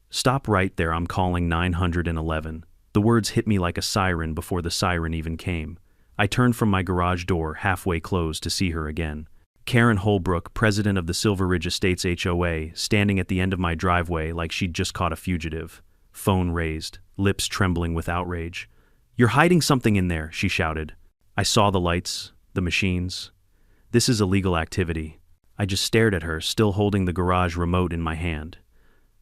"Stop right there, I'm calling 911. The words hit me like a siren before the siren even came. I turned from my garage door, halfway closed, to see her again. Karen Holbrook, president of the Silver Ridge Estates HOA, standing at the end of my driveway like she'd just caught a fugitive. Phone raised, lips trembling with outrage. "You're hiding something in there," she shouted. I saw the lights, the machines. "This is illegal activity." I just stared at her, still holding the garage remote in my hand.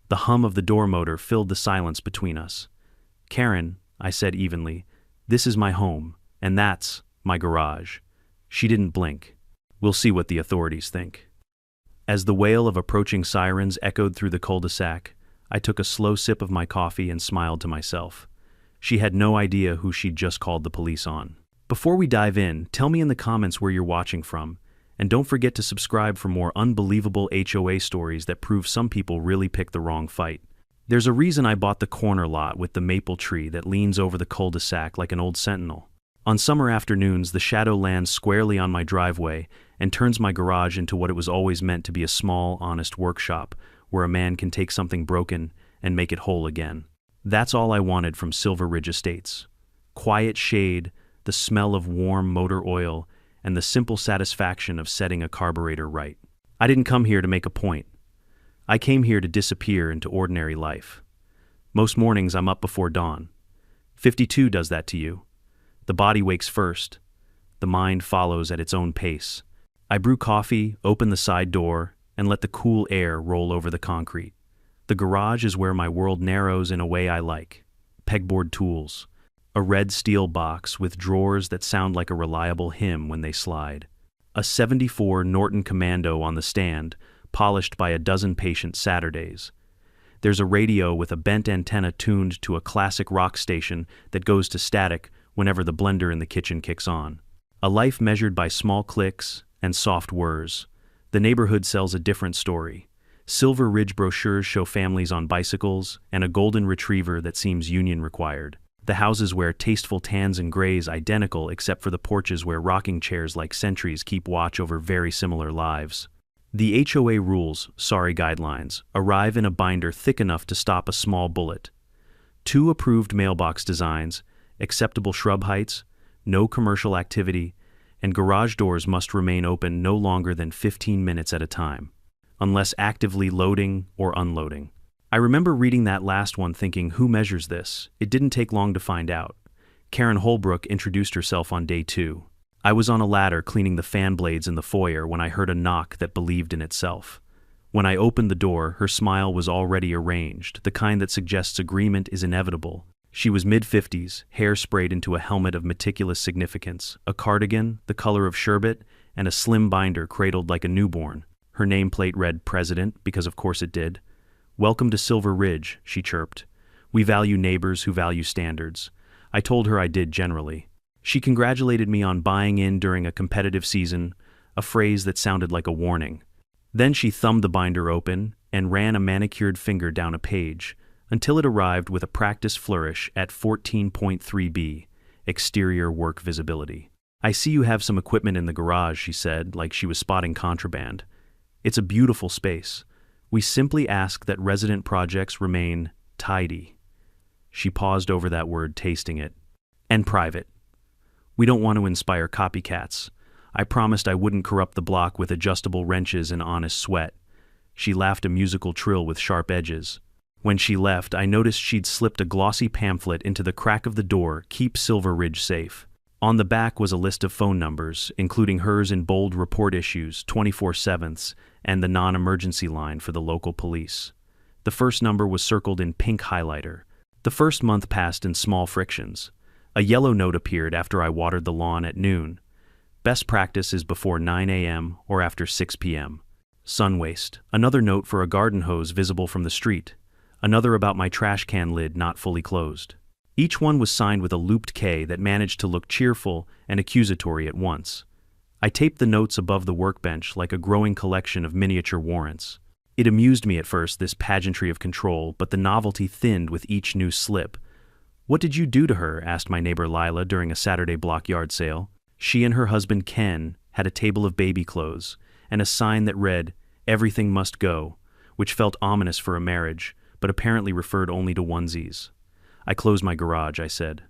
The hum of the door motor filled the silence between us. "Karen," I said evenly, "this is my home, and that's my garage." She didn't blink. "We'll see what the authorities think." As the wail of approaching sirens echoed through the cul-de-sac, I took a slow sip of my coffee and smiled to myself. She had no idea who she'd just called the police on. Before we dive in, tell me in the comments where you're watching from, and don't forget to subscribe for more unbelievable HOA stories that prove some people really picked the wrong fight. There's a reason I bought the corner lot with the maple tree that leans over the cul-de-sac like an old sentinel. On summer afternoons, the shadow lands squarely on my driveway and turns my garage into what it was always meant to be: a small, honest workshop where a man can take something broken and make it whole again. That's all I wanted from Silver Ridge Estates. Quiet shade, the smell of warm motor oil, and the simple satisfaction of setting a carburetor right. I didn't come here to make a point. I came here to disappear into ordinary life. Most mornings I'm up before dawn. 52 does that to you. The body wakes first. The mind follows at its own pace. I brew coffee, open the side door, and let the cool air roll over the concrete. The garage is where my world narrows in a way I like. Pegboard tools. A red steel box with drawers that sound like a reliable hymn when they slide. A '74 Norton Commando on the stand, polished by a dozen patient Saturdays. There's a radio with a bent antenna tuned to a classic rock station that goes to static whenever the blender in the kitchen kicks on. A life measured by small clicks and soft whirs. The neighborhood sells a different story. Silver Ridge brochures show families on bicycles and a golden retriever that seems union required. The houses wear tasteful tans and grays identical except for the porches where rocking chairs like sentries keep watch over very similar lives. The HOA rules, sorry guidelines, arrive in a binder thick enough to stop a small bullet. 2 approved mailbox designs, acceptable shrub heights, no commercial activity, and garage doors must remain open no longer than 15 minutes at a time, unless actively loading or unloading. I remember reading that last one thinking, who measures this? It didn't take long to find out. Karen Holbrook introduced herself on day 2. I was on a ladder cleaning the fan blades in the foyer when I heard a knock that believed in itself. When I opened the door, her smile was already arranged, the kind that suggests agreement is inevitable. She was mid-50s, hair sprayed into a helmet of meticulous significance, a cardigan, the color of sherbet, and a slim binder cradled like a newborn. Her nameplate read President, because of course it did. "Welcome to Silver Ridge," she chirped. "We value neighbors who value standards." I told her I did generally. She congratulated me on buying in during a competitive season, a phrase that sounded like a warning. Then she thumbed the binder open and ran a manicured finger down a page, until it arrived with a practice flourish at 14.3b, exterior work visibility. "I see you have some equipment in the garage," she said, like she was spotting contraband. "It's a beautiful space. We simply ask that resident projects remain tidy." She paused over that word, tasting it. "And private. We don't want to inspire copycats. I promised I wouldn't corrupt the block with adjustable wrenches and honest sweat." She laughed a musical trill with sharp edges. When she left, I noticed she'd slipped a glossy pamphlet into the crack of the door, "Keep Silver Ridge Safe." On the back was a list of phone numbers, including hers in bold report issues, 24/7, and the non-emergency line for the local police. The first number was circled in pink highlighter. The first month passed in small frictions. A yellow note appeared after I watered the lawn at noon. Best practice is before 9 a.m. or after 6 p.m. Sun waste. Another note for a garden hose visible from the street. Another about my trash can lid not fully closed. Each one was signed with a looped K that managed to look cheerful and accusatory at once. I taped the notes above the workbench like a growing collection of miniature warrants. It amused me at first, this pageantry of control, but the novelty thinned with each new slip. "What did you do to her?" asked my neighbor Lila during a Saturday block yard sale. She and her husband Ken had a table of baby clothes and a sign that read, "Everything must go," which felt ominous for a marriage, but apparently referred only to onesies. I closed my garage, I said.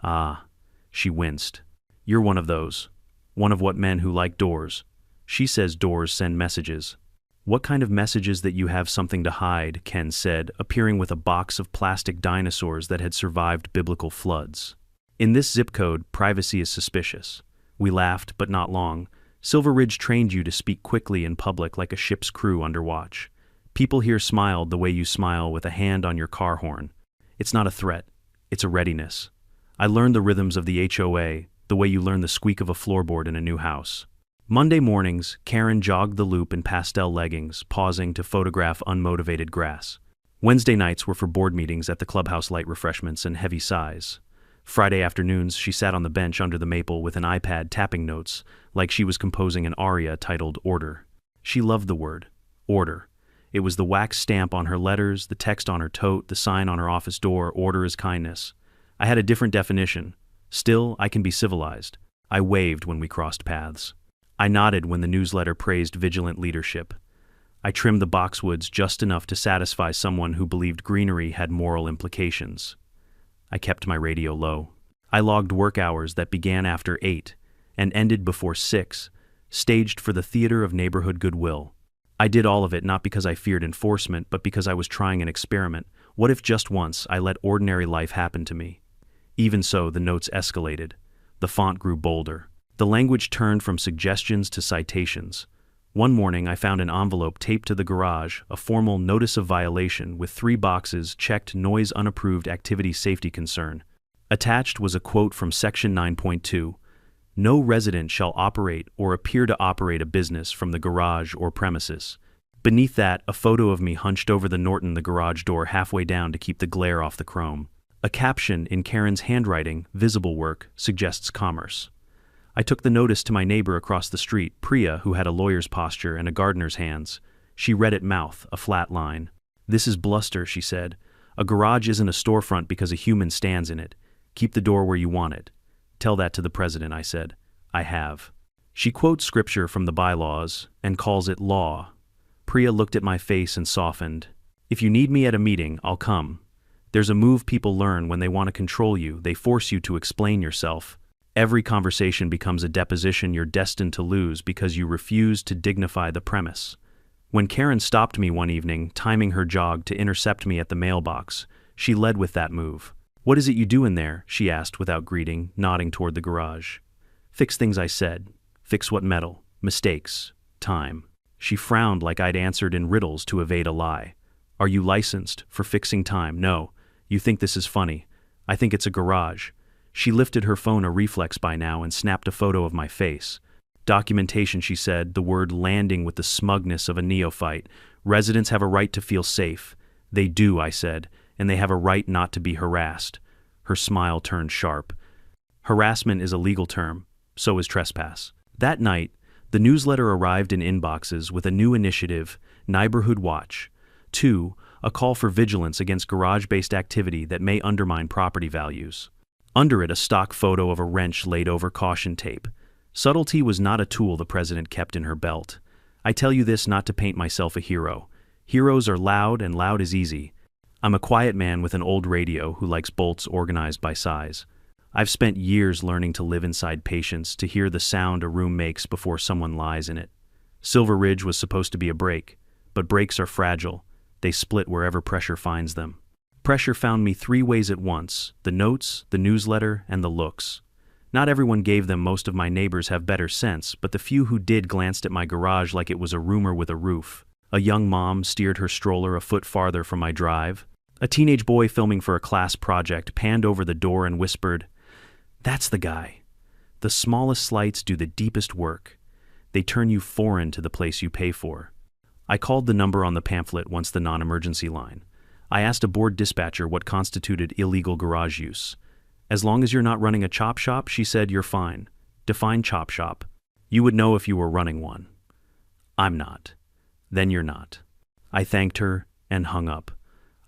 Ah, she winced. You're one of those. One of what men who like doors. She says doors send messages. What kind of messages that you have something to hide, Ken said, appearing with a box of plastic dinosaurs that had survived biblical floods. In this zip code, privacy is suspicious. We laughed, but not long. Silver Ridge trained you to speak quickly in public like a ship's crew under watch. People here smiled the way you smile with a hand on your car horn. It's not a threat. It's a readiness. I learned the rhythms of the HOA, the way you learn the squeak of a floorboard in a new house. Monday mornings, Karen jogged the loop in pastel leggings, pausing to photograph unmotivated grass. Wednesday nights were for board meetings at the clubhouse, light refreshments and heavy sighs. Friday afternoons, she sat on the bench under the maple with an iPad tapping notes, like she was composing an aria titled Order. She loved the word, order. It was the wax stamp on her letters, the text on her tote, the sign on her office door, order is kindness. I had a different definition. Still, I can be civilized. I waved when we crossed paths. I nodded when the newsletter praised vigilant leadership. I trimmed the boxwoods just enough to satisfy someone who believed greenery had moral implications. I kept my radio low. I logged work hours that began after 8 and ended before 6, staged for the theater of neighborhood goodwill. I did all of it not because I feared enforcement, but because I was trying an experiment. What if just once I let ordinary life happen to me? Even so, the notes escalated. The font grew bolder. The language turned from suggestions to citations. One morning, I found an envelope taped to the garage, a formal notice of violation with 3 boxes checked noise unapproved activity safety concern. Attached was a quote from Section 9.2. No resident shall operate or appear to operate a business from the garage or premises. Beneath that, a photo of me hunched over the garage door halfway down to keep the glare off the chrome. A caption in Karen's handwriting, visible work, suggests commerce. I took the notice to my neighbor across the street, Priya, who had a lawyer's posture and a gardener's hands. She read it mouth, a flat line. This is bluster, she said. A garage isn't a storefront because a human stands in it. Keep the door where you want it. Tell that to the president, I said. I have. She quotes scripture from the bylaws and calls it law. Priya looked at my face and softened. If you need me at a meeting, I'll come. There's a move people learn when they want to control you. They force you to explain yourself. Every conversation becomes a deposition you're destined to lose because you refuse to dignify the premise. When Karen stopped me one evening, timing her jog to intercept me at the mailbox, she led with that move. What is it you do in there? She asked without greeting, nodding toward the garage. Fix things, I said. Fix what metal? Mistakes. Time. She frowned like I'd answered in riddles to evade a lie. Are you licensed for fixing time? No. You think this is funny. I think it's a garage. She lifted her phone, a reflex by now, and snapped a photo of my face. Documentation, she said, the word landing with the smugness of a neophyte. Residents have a right to feel safe. They do, I said, and they have a right not to be harassed. Her smile turned sharp. Harassment is a legal term. So is trespass. That night, the newsletter arrived in inboxes with a new initiative, Neighborhood Watch. 2, a call for vigilance against garage-based activity that may undermine property values. Under it, a stock photo of a wrench laid over caution tape. Subtlety was not a tool the president kept in her belt. I tell you this not to paint myself a hero. Heroes are loud, and loud is easy. I'm a quiet man with an old radio who likes bolts organized by size. I've spent years learning to live inside patience, to hear the sound a room makes before someone lies in it. Silver Ridge was supposed to be a break, but breaks are fragile. They split wherever pressure finds them. Pressure found me 3 ways at once: the notes, the newsletter, and the looks. Not everyone gave them. Most of my neighbors have better sense, but the few who did glanced at my garage like it was a rumor with a roof. A young mom steered her stroller a foot farther from my drive. A teenage boy filming for a class project panned over the door and whispered, "That's the guy." The smallest slights do the deepest work. They turn you foreign to the place you pay for. I called the number on the pamphlet, once the non-emergency line. I asked a board dispatcher what constituted illegal garage use. As long as you're not running a chop shop, she said, you're fine. Define chop shop. You would know if you were running one. I'm not. Then you're not. I thanked her and hung up.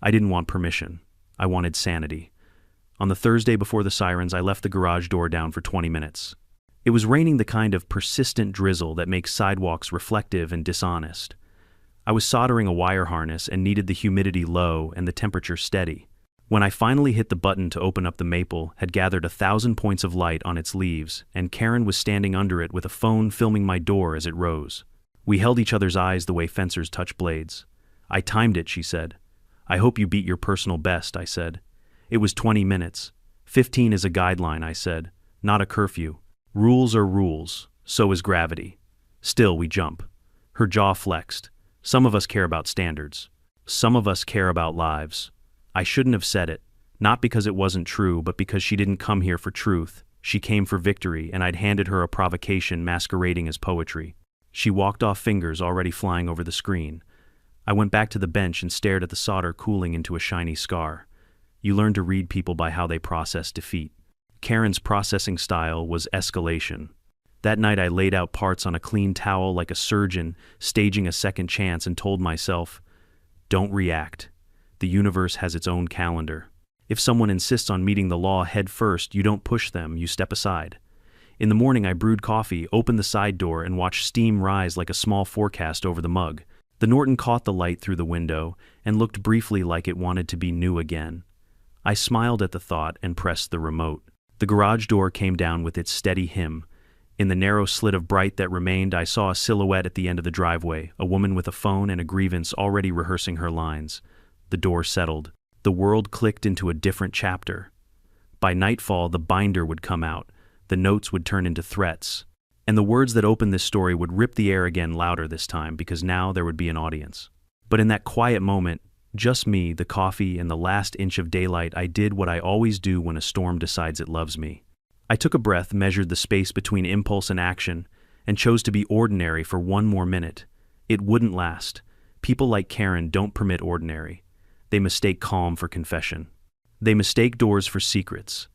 I didn't want permission. I wanted sanity. On the Thursday before the sirens, I left the garage door down for 20 minutes. It was raining, the kind of persistent drizzle that makes sidewalks reflective and dishonest. I was soldering a wire harness and needed the humidity low and the temperature steady. When I finally hit the button to open up, the maple had gathered 1,000 points of light on its leaves, and Karen was standing under it with a phone filming my door as it rose. We held each other's eyes the way fencers touch blades. "I timed it," she said. "I hope you beat your personal best," I said. "It was 20 minutes. 15 is a guideline," I said, "not a curfew. Rules are rules, so is gravity." Still, we jump. Her jaw flexed. Some of us care about standards. Some of us care about lives. I shouldn't have said it, not because it wasn't true, but because she didn't come here for truth. She came for victory, and I'd handed her a provocation masquerading as poetry. She walked off, fingers already flying over the screen. I went back to the bench and stared at the solder cooling into a shiny scar. You learn to read people by how they process defeat. Karen's processing style was escalation. That night I laid out parts on a clean towel like a surgeon, staging a second chance, and told myself, "Don't react. The universe has its own calendar. If someone insists on meeting the law head first, you don't push them, you step aside." In the morning I brewed coffee, opened the side door, and watched steam rise like a small forecast over the mug. The Norton caught the light through the window and looked briefly like it wanted to be new again. I smiled at the thought and pressed the remote. The garage door came down with its steady hum. In the narrow slit of bright that remained, I saw a silhouette at the end of the driveway, a woman with a phone and a grievance already rehearsing her lines. The door settled. The world clicked into a different chapter. By nightfall, the binder would come out. The notes would turn into threats. And the words that opened this story would rip the air again, louder this time, because now there would be an audience. But in that quiet moment, just me, the coffee, and the last inch of daylight, I did what I always do when a storm decides it loves me. I took a breath, measured the space between impulse and action, and chose to be ordinary for one more minute. It wouldn't last. People like Karen don't permit ordinary. They mistake calm for confession. They mistake doors for secrets.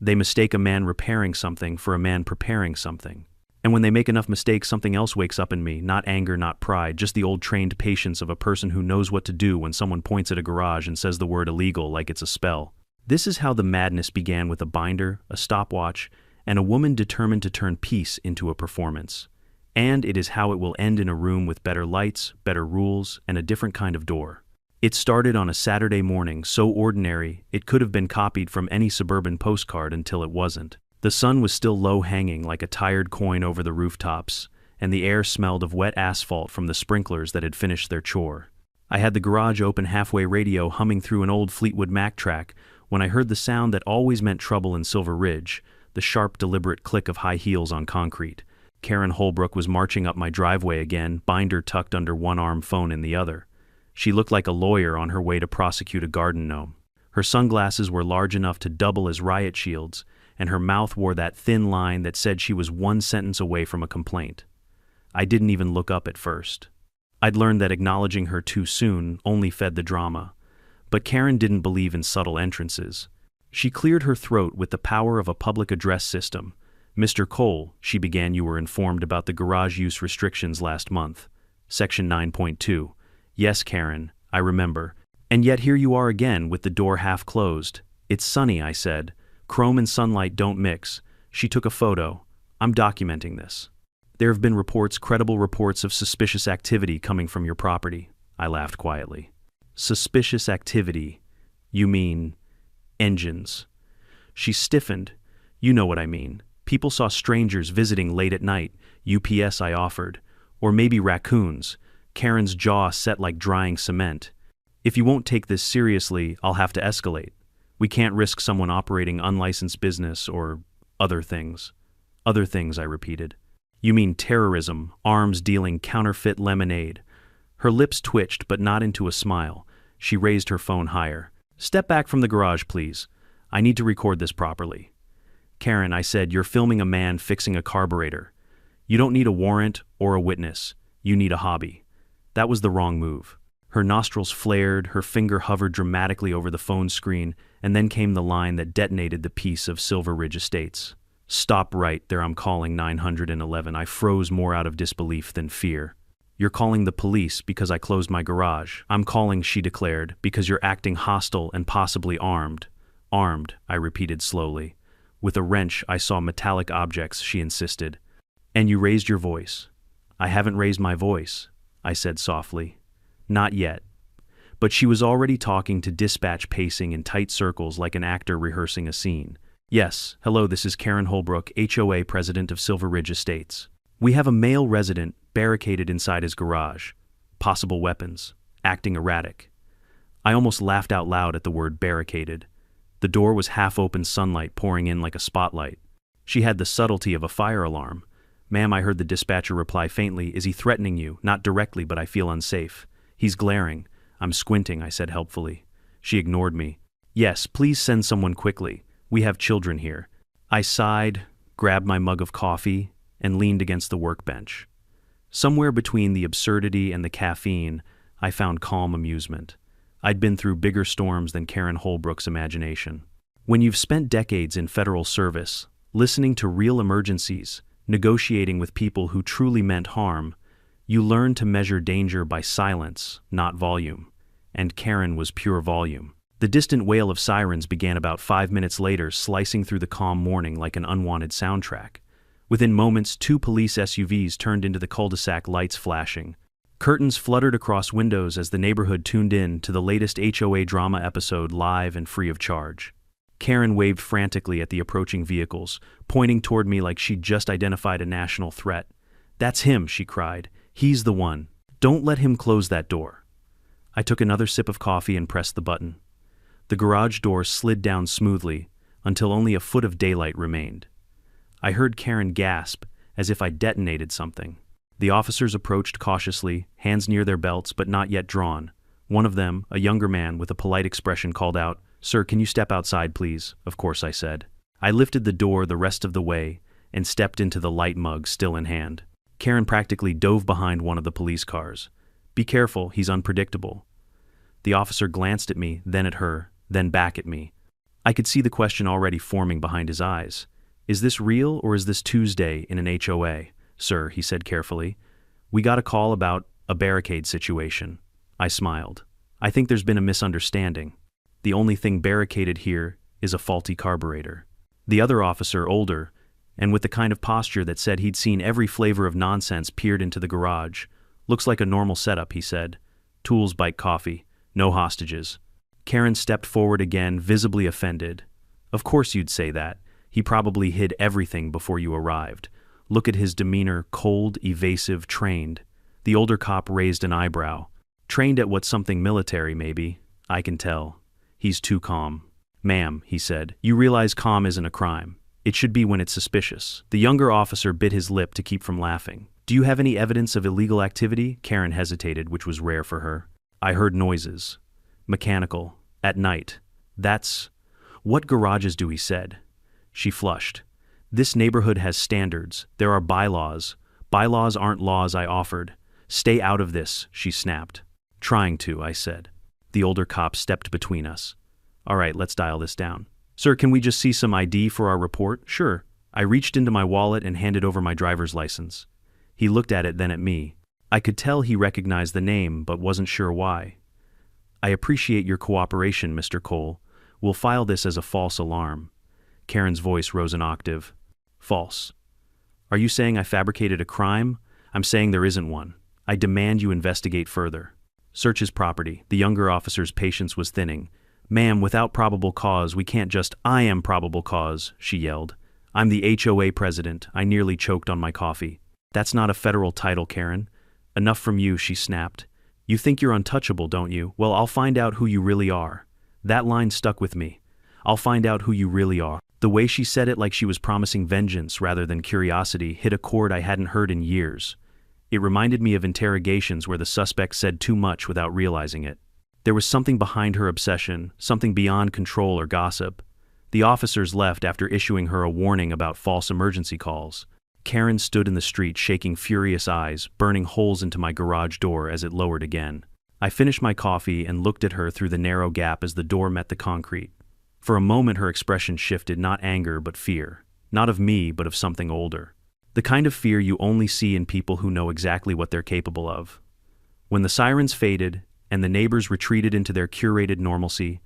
They mistake a man repairing something for a man preparing something. And when they make enough mistakes, something else wakes up in me, not anger, not pride, just the old trained patience of a person who knows what to do when someone points at a garage and says the word illegal like it's a spell. This is how the madness began, with a binder, a stopwatch, and a woman determined to turn peace into a performance. And it is how it will end, in a room with better lights, better rules, and a different kind of door. It started on a Saturday morning, so ordinary it could have been copied from any suburban postcard, until it wasn't. The sun was still low-hanging like a tired coin over the rooftops, and the air smelled of wet asphalt from the sprinklers that had finished their chore. I had the garage open, halfway radio humming through an old Fleetwood Mac track, when I heard the sound that always meant trouble in Silver Ridge, the sharp, deliberate click of high heels on concrete. Karen Holbrook was marching up my driveway again, binder tucked under one arm, phone in the other. She looked like a lawyer on her way to prosecute a garden gnome. Her sunglasses were large enough to double as riot shields, and her mouth wore that thin line that said she was one sentence away from a complaint. I didn't even look up at first. I'd learned that acknowledging her too soon only fed the drama. But Karen didn't believe in subtle entrances. She cleared her throat with the power of a public address system. "Mr. Cole," she began, "you were informed about the garage use restrictions last month. Section 9.2. "Yes, Karen, I remember. And yet here you are again, with the door half closed." "It's sunny," I said. "Chrome and sunlight don't mix." She took a photo. "I'm documenting this. There have been reports, credible reports, of suspicious activity coming from your property." I laughed quietly. "Suspicious activity? You mean engines?" She stiffened. "You know what I mean. People saw strangers visiting late at night." "UPS," I offered. "Or maybe raccoons." Karen's jaw set like drying cement. "If you won't take this seriously, I'll have to escalate. We can't risk someone operating unlicensed business or other things." "Other things," I repeated. "You mean terrorism, arms dealing, counterfeit lemonade." Her lips twitched, but not into a smile. She raised her phone higher. "Step back from the garage, please. I need to record this properly." "Karen," I said, "you're filming a man fixing a carburetor. You don't need a warrant or a witness. You need a hobby." That was the wrong move. Her nostrils flared, her finger hovered dramatically over the phone screen, and then came the line that detonated the piece of Silver Ridge Estates. "Stop right there, I'm calling 911. I froze, more out of disbelief than fear. "You're calling the police because I closed my garage." "I'm calling," she declared, "because you're acting hostile and possibly armed." "Armed," I repeated slowly. "With a wrench. I saw metallic objects," she insisted. "And you raised your voice." "I haven't raised my voice," I said softly. Not yet. But she was already talking to dispatch, pacing in tight circles like an actor rehearsing a scene. Yes, hello, this is Karen Holbrook, HOA president of Silver Ridge Estates. We have a male resident barricaded inside his garage. Possible weapons. Acting erratic. I almost laughed out loud at the word barricaded. The door was half open, sunlight pouring in like a spotlight. She had the subtlety of a fire alarm. Ma'am, I heard the dispatcher reply faintly, is he threatening you? Not directly, but I feel unsafe. He's glaring. I'm squinting, I said helpfully. She ignored me. Yes, please send someone quickly. We have children here. I sighed, grabbed my mug of coffee, and leaned against the workbench. Somewhere between the absurdity and the caffeine, I found calm amusement. I'd been through bigger storms than Karen Holbrook's imagination. When you've spent decades in federal service, listening to real emergencies, negotiating with people who truly meant harm, you learn to measure danger by silence, not volume. And Karen was pure volume. The distant wail of sirens began about 5 minutes later, slicing through the calm morning like an unwanted soundtrack. Within moments, 2 police SUVs turned into the cul-de-sac, lights flashing. Curtains fluttered across windows as the neighborhood tuned in to the latest HOA drama episode, live and free of charge. Karen waved frantically at the approaching vehicles, pointing toward me like she'd just identified a national threat. That's him, she cried. He's the one. Don't let him close that door. I took another sip of coffee and pressed the button. The garage door slid down smoothly until only a foot of daylight remained. I heard Karen gasp as if I detonated something. The officers approached cautiously, hands near their belts but not yet drawn. One of them, a younger man with a polite expression, called out, "Sir, can you step outside, please?" Of course, I said. I lifted the door the rest of the way and stepped into the light mug still in hand. Karen practically dove behind one of the police cars. "Be careful, he's unpredictable." The officer glanced at me, then at her, then back at me. I could see the question already forming behind his eyes. Is this real or is this Tuesday in an HOA? "Sir," he said carefully, "we got a call about a barricade situation." I smiled. "I think there's been a misunderstanding. The only thing barricaded here is a faulty carburetor." The other officer, older, and with the kind of posture that said he'd seen every flavor of nonsense, peered into the garage. "Looks like a normal setup," he said. "Tools, bike, coffee. No hostages." Karen stepped forward again, visibly offended. "Of course you'd say that. He probably hid everything before you arrived. Look at his demeanor, cold, evasive, trained." The older cop raised an eyebrow. "Trained at what, something military, maybe? I can tell. He's too calm." "Ma'am," he said, "you realize calm isn't a crime. It should be when it's suspicious." The younger officer bit his lip to keep from laughing. "Do you have any evidence of illegal activity?" Karen hesitated, which was rare for her. "I heard noises. Mechanical. At night. That's—" "What garages do?" he said. She flushed. "This neighborhood has standards. There are bylaws. Bylaws aren't laws," I offered. "Stay out of this," she snapped. "Trying to," I said. The older cop stepped between us. "All right, let's dial this down. Sir, can we just see some ID for our report?" "Sure." I reached into my wallet and handed over my driver's license. He looked at it, then at me. I could tell he recognized the name, but wasn't sure why. "I appreciate your cooperation, Mr. Cole. We'll file this as a false alarm." Karen's voice rose an octave. "False? Are you saying I fabricated a crime?" "I'm saying there isn't one. I demand you investigate further. Search his property." The younger officer's patience was thinning. "Ma'am, without probable cause, we can't just—" "I am probable cause," she yelled. "I'm the HOA president." I nearly choked on my coffee. "That's not a federal title, Karen." "Enough from you," she snapped. "You think you're untouchable, don't you? Well, I'll find out who you really are." That line stuck with me. "I'll find out who you really are." The way she said it, like she was promising vengeance rather than curiosity, hit a chord I hadn't heard in years. It reminded me of interrogations where the suspect said too much without realizing it. There was something behind her obsession, something beyond control or gossip. The officers left after issuing her a warning about false emergency calls. Karen stood in the street, shaking furious eyes, burning holes into my garage door as it lowered again. I finished my coffee and looked at her through the narrow gap as the door met the concrete. For a moment her expression shifted, not anger but fear. Not of me, but of something older. The kind of fear you only see in people who know exactly what they're capable of. When the sirens faded and the neighbors retreated into their curated normalcy,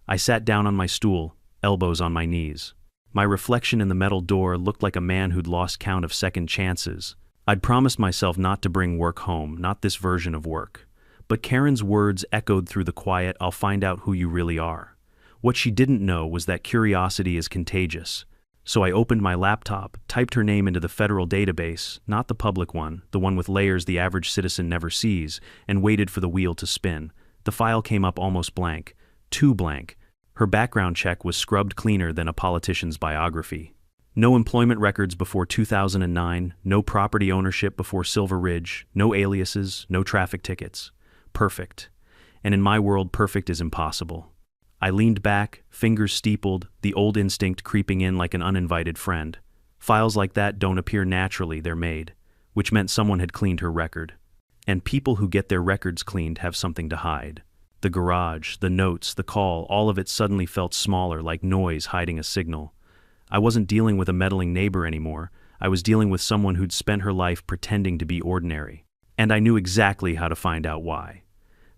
I sat down on my stool, elbows on my knees. My reflection in the metal door looked like a man who'd lost count of second chances. I'd promised myself not to bring work home, not this version of work. But Karen's words echoed through the quiet, "I'll find out who you really are." What she didn't know was that curiosity is contagious. So I opened my laptop, typed her name into the federal database, not the public one, the one with layers the average citizen never sees, and waited for the wheel to spin. The file came up almost blank. Too blank. Her background check was scrubbed cleaner than a politician's biography. No employment records before 2009, no property ownership before Silver Ridge, no aliases, no traffic tickets. Perfect. And in my world, perfect is impossible. I leaned back, fingers steepled, the old instinct creeping in like an uninvited friend. Files like that don't appear naturally, they're made, which meant someone had cleaned her record. And people who get their records cleaned have something to hide. The garage, the notes, the call, all of it suddenly felt smaller, like noise hiding a signal. I wasn't dealing with a meddling neighbor anymore. I was dealing with someone who'd spent her life pretending to be ordinary. And I knew exactly how to find out why.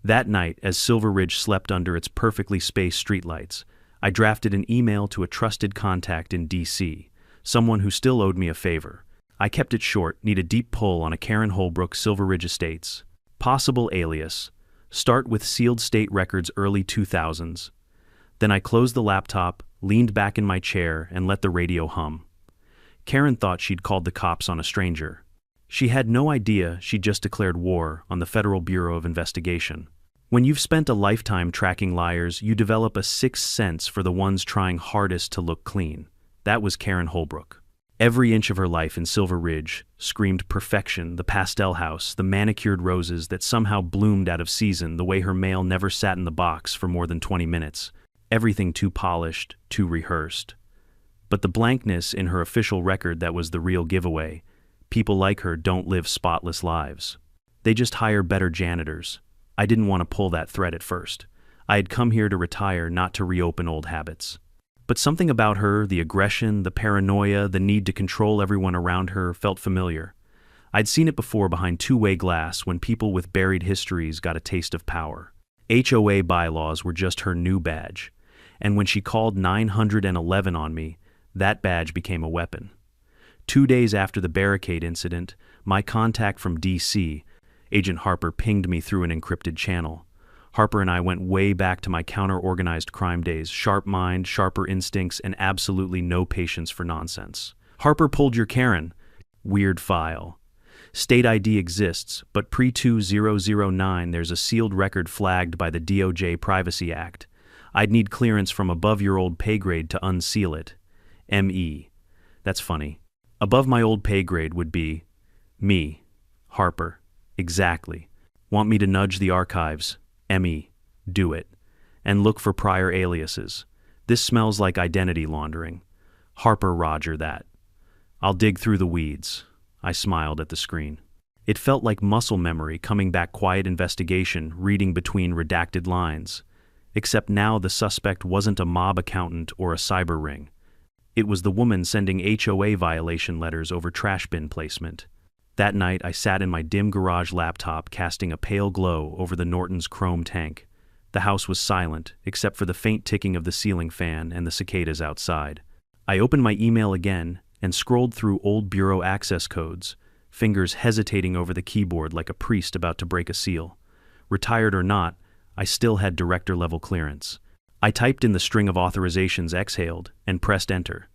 That night, as Silver Ridge slept under its perfectly spaced streetlights, I drafted an email to a trusted contact in D.C., someone who still owed me a favor. I kept it short, need a deep pull on a Karen Holbrook, Silver Ridge Estates. Possible alias. Start with sealed state records early 2000s. Then I closed the laptop, leaned back in my chair, and let the radio hum. Karen thought she'd called the cops on a stranger. She had no idea she'd just declared war on the Federal Bureau of Investigation. When you've spent a lifetime tracking liars, you develop a sixth sense for the ones trying hardest to look clean. That was Karen Holbrook. Every inch of her life in Silver Ridge screamed perfection, the pastel house, the manicured roses that somehow bloomed out of season, the way her mail never sat in the box for more than 20 minutes. Everything too polished, too rehearsed. But the blankness in her official record, that was the real giveaway. People like her don't live spotless lives. They just hire better janitors. I didn't want to pull that thread at first. I had come here to retire, not to reopen old habits. But something about her, the aggression, the paranoia, the need to control everyone around her, felt familiar. I'd seen it before behind two-way glass when people with buried histories got a taste of power. HOA bylaws were just her new badge. And when she called 911 on me, that badge became a weapon. 2 days after the barricade incident, my contact from D.C., Agent Harper, pinged me through an encrypted channel. Harper and I went way back to my counter-organized crime days, sharp mind, sharper instincts, and absolutely no patience for nonsense. "Harper pulled your Karen." Weird file. State ID exists, but pre-2009 there's a sealed record flagged by the DOJ Privacy Act. I'd need clearance from above your old pay grade to unseal it. M.E. That's funny. Above my old pay grade would be me, Harper. Exactly. Want me to nudge the archives? M.E. Do it. And look for prior aliases. This smells like identity laundering. Harper, roger that. I'll dig through the weeds. I smiled at the screen. It felt like muscle memory coming back, quiet investigation, reading between redacted lines. Except now the suspect wasn't a mob accountant or a cyber ring. It was the woman sending HOA violation letters over trash bin placement. That night, I sat in my dim garage laptop, casting a pale glow over the Norton's chrome tank. The house was silent, except for the faint ticking of the ceiling fan and the cicadas outside. I opened my email again and scrolled through old bureau access codes, fingers hesitating over the keyboard like a priest about to break a seal. Retired or not, I still had director-level clearance. I typed in the string of authorizations, exhaled, and pressed enter.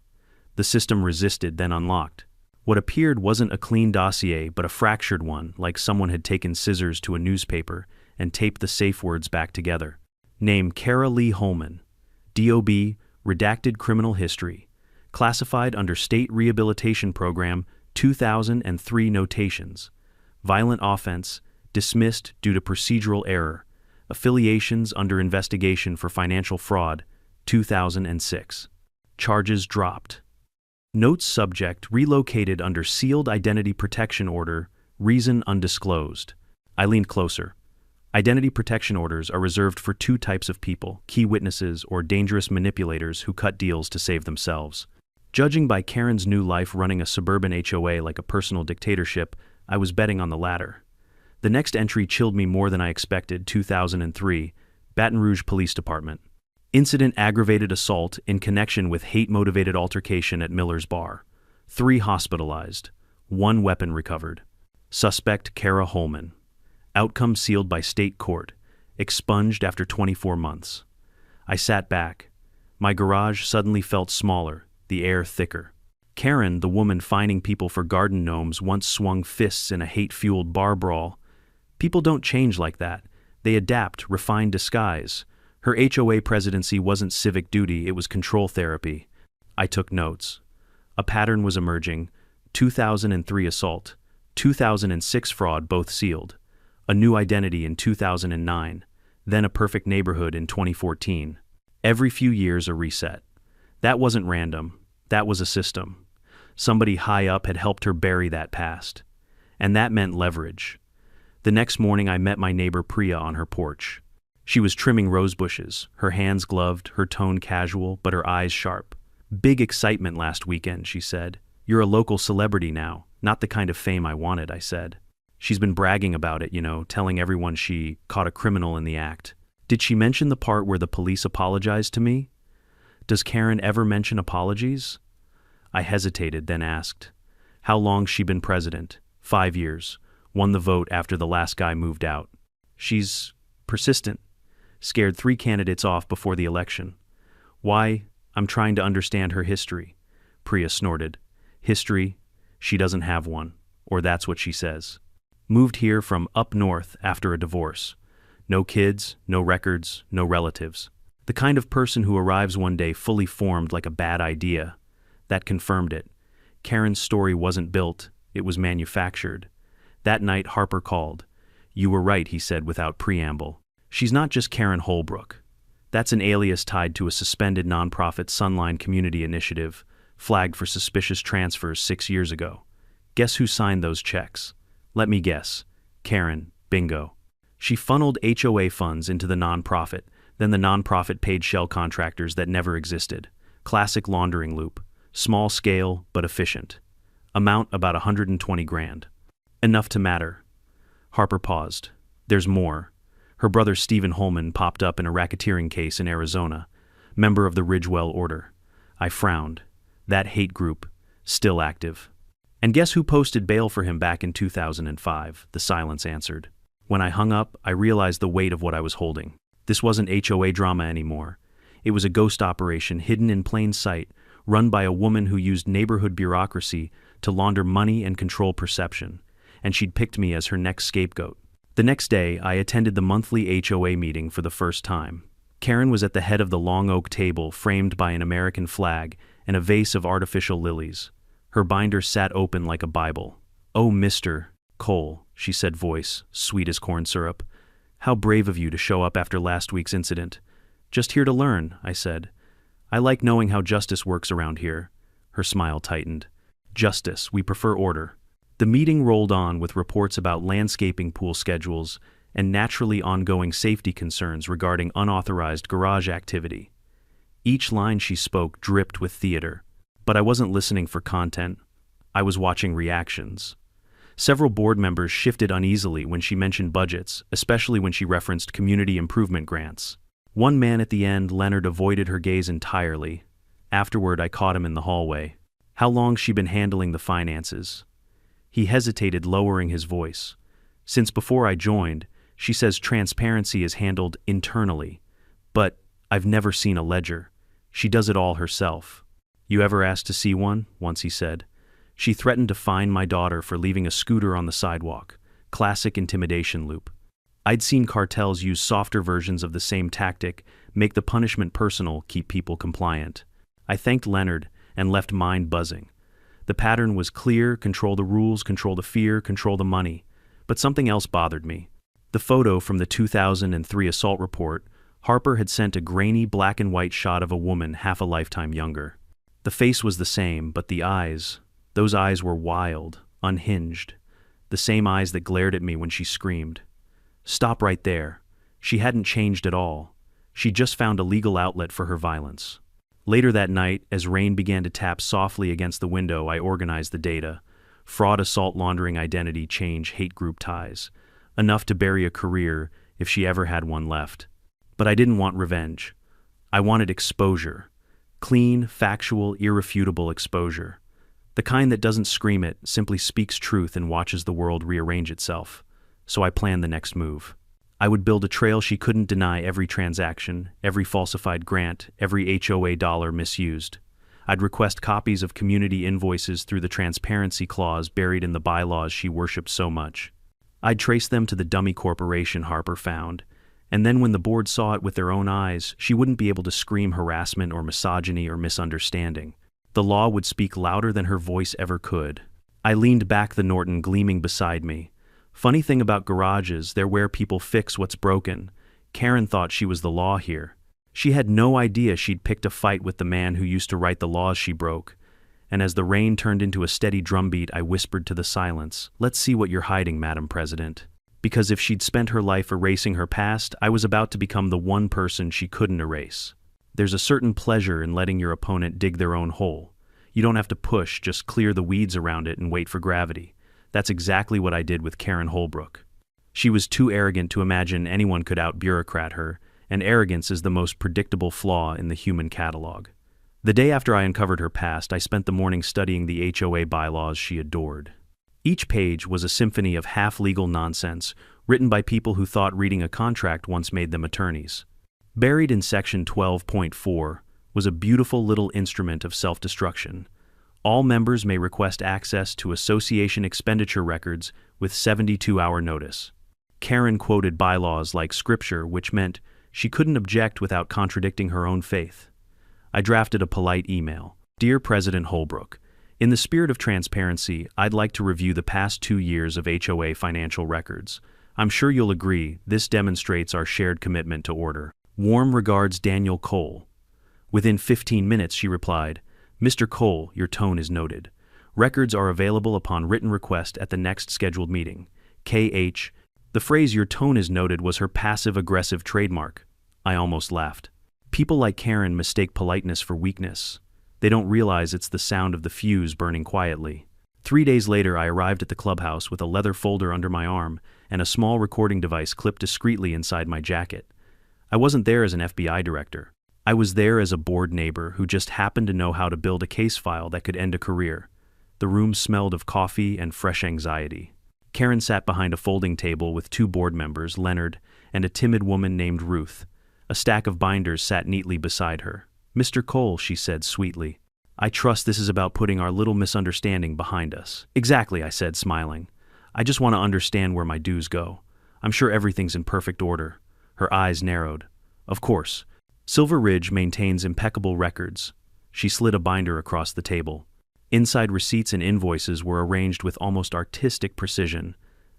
The system resisted, then unlocked. What appeared wasn't a clean dossier, but a fractured one, like someone had taken scissors to a newspaper and taped the safe words back together. Name: Kara Lee Holman. DOB, redacted criminal history. Classified under State Rehabilitation Program 2003 notations. Violent offense, dismissed due to procedural error. Affiliations under investigation for financial fraud, 2006. Charges dropped. Notes subject relocated under sealed identity protection order, reason undisclosed. I leaned closer. Identity protection orders are reserved for two types of people: key witnesses or dangerous manipulators who cut deals to save themselves. Judging by Karen's new life running a suburban HOA like a personal dictatorship, I was betting on the latter. The next entry chilled me more than I expected. 2003, Baton Rouge Police Department. Incident: aggravated assault in connection with hate-motivated altercation at Miller's Bar. 3 hospitalized. 1 weapon recovered. Suspect: Kara Holman. Outcome sealed by state court. Expunged after 24 months. I sat back. My garage suddenly felt smaller, the air thicker. Karen, the woman fining people for garden gnomes, once swung fists in a hate-fueled bar brawl. People don't change like that. They adapt, refine disguise. Her HOA presidency wasn't civic duty, it was control therapy. I took notes. A pattern was emerging. 2003 assault. 2006 fraud, both sealed. A new identity in 2009. Then a perfect neighborhood in 2014. Every few years a reset. That wasn't random. That was a system. Somebody high up had helped her bury that past. And that meant leverage. The next morning I met my neighbor Priya on her porch. She was trimming rose bushes, her hands gloved, her tone casual, but her eyes sharp. "Big excitement last weekend," she said. "You're a local celebrity now, not the kind of fame I wanted," I said. "She's been bragging about it, telling everyone she caught a criminal in the act." "Did she mention the part where the police apologized to me?" "Does Karen ever mention apologies?" I hesitated, then asked, "How long's she been president?" 5 years. Won the vote after the last guy moved out. "She's persistent. Scared 3 candidates off before the election." "Why?" "I'm trying to understand her history." Priya snorted. "History? She doesn't have one. Or that's what she says. Moved here from up north after a divorce. No kids, no records, no relatives. The kind of person who arrives one day fully formed like a bad idea. That confirmed it. Karen's story wasn't built, it was manufactured. That night Harper called. "You were right," he said without preamble. "She's not just Karen Holbrook. That's an alias tied to a suspended nonprofit Sunline Community Initiative, flagged for suspicious transfers 6 years ago. Guess who signed those checks? Let me guess. Karen. Bingo. She funneled HOA funds into the nonprofit, then the nonprofit paid shell contractors that never existed. Classic laundering loop. Small scale, but efficient. Amount about 120 grand. Enough to matter." Harper paused. "There's more. Her brother Stephen Holman popped up in a racketeering case in Arizona, member of the Ridgewell Order." I frowned. That hate group, still active. "And guess who posted bail for him back in 2005, the silence answered. When I hung up, I realized the weight of what I was holding. This wasn't HOA drama anymore. It was a ghost operation hidden in plain sight, run by a woman who used neighborhood bureaucracy to launder money and control perception, and she'd picked me as her next scapegoat. The next day, I attended the monthly HOA meeting for the first time. Karen was at the head of the long oak table framed by an American flag and a vase of artificial lilies. Her binder sat open like a Bible. "Oh, Mr. Cole," she said, voice sweet as corn syrup. "How brave of you to show up after last week's incident." "Just here to learn," I said. "I like knowing how justice works around here." Her smile tightened. "Justice, we prefer order." The meeting rolled on with reports about landscaping pool schedules and naturally ongoing safety concerns regarding unauthorized garage activity. Each line she spoke dripped with theater, but I wasn't listening for content. I was watching reactions. Several board members shifted uneasily when she mentioned budgets, especially when she referenced community improvement grants. One man at the end, Leonard, avoided her gaze entirely. Afterward, I caught him in the hallway. "How long's she been handling the finances?" He hesitated, lowering his voice. "Since before I joined. She says transparency is handled internally. But I've never seen a ledger. She does it all herself." "You ever asked to see one?" once he said. "She threatened to fine my daughter for leaving a scooter on the sidewalk." Classic intimidation loop. I'd seen cartels use softer versions of the same tactic, make the punishment personal, keep people compliant. I thanked Leonard and left mind buzzing. The pattern was clear: control the rules, control the fear, control the money. But something else bothered me. The photo from the 2003 assault report, Harper had sent a grainy black and white shot of a woman half a lifetime younger. The face was the same, but the eyes, those eyes were wild, unhinged. The same eyes that glared at me when she screamed. Stop right there. She hadn't changed at all. She just found a legal outlet for her violence. Later that night, as rain began to tap softly against the window, I organized the data. Fraud, assault, laundering, identity, change, hate group ties. Enough to bury a career if she ever had one left. But I didn't want revenge. I wanted exposure. Clean, factual, irrefutable exposure. The kind that doesn't scream it, simply speaks truth and watches the world rearrange itself. so I planned the next move. I would build a trail she couldn't deny every transaction, every falsified grant, every HOA dollar misused. I'd request copies of community invoices through the transparency clause buried in the bylaws she worshipped so much. I'd trace them to the dummy corporation Harper found, and then when the board saw it with their own eyes, she wouldn't be able to scream harassment or misogyny or misunderstanding. The law would speak louder than her voice ever could. I leaned back, the Norton gleaming beside me. Funny thing about garages, they're where people fix what's broken. Karen thought she was the law here. She had no idea she'd picked a fight with the man who used to write the laws she broke. And as the rain turned into a steady drumbeat, I whispered to the silence, "Let's see what you're hiding, Madam President." Because if she'd spent her life erasing her past, I was about to become the one person she couldn't erase. There's a certain pleasure in letting your opponent dig their own hole. You don't have to push, just clear the weeds around it and wait for gravity. That's exactly what I did with Karen Holbrook. She was too arrogant to imagine anyone could out-bureaucrat her, and arrogance is the most predictable flaw in the human catalog. The day after I uncovered her past, I spent the morning studying the HOA bylaws she adored. Each page was a symphony of half-legal nonsense, written by people who thought reading a contract once made them attorneys. Buried in section 12.4 was a beautiful little instrument of self-destruction. All members may request access to association expenditure records with 72-hour notice. Karen quoted bylaws like scripture, which meant she couldn't object without contradicting her own faith. I drafted a polite email. "Dear President Holbrook, in the spirit of transparency, I'd like to review the past 2 years of HOA financial records. I'm sure you'll agree this demonstrates our shared commitment to order. Warm regards, Daniel Cole." Within 15 minutes, she replied, "Mr. Cole, your tone is noted. Records are available upon written request at the next scheduled meeting. KH." The phrase "your tone is noted" was her passive-aggressive trademark. I almost laughed. People like Karen mistake politeness for weakness. They don't realize it's the sound of the fuse burning quietly. 3 days later, I arrived at the clubhouse with a leather folder under my arm and a small recording device clipped discreetly inside my jacket. I wasn't there as an FBI director. I was there as a bored neighbor who just happened to know how to build a case file that could end a career. The room smelled of coffee and fresh anxiety. Karen sat behind a folding table with 2 board members, Leonard, and a timid woman named Ruth. A stack of binders sat neatly beside her. "Mr. Cole," she said sweetly, "I trust this is about putting our little misunderstanding behind us." "Exactly," I said, smiling. "I just want to understand where my dues go. I'm sure everything's in perfect order." Her eyes narrowed. "Of course. Silver Ridge maintains impeccable records." She slid a binder across the table. Inside, receipts and invoices were arranged with almost artistic precision.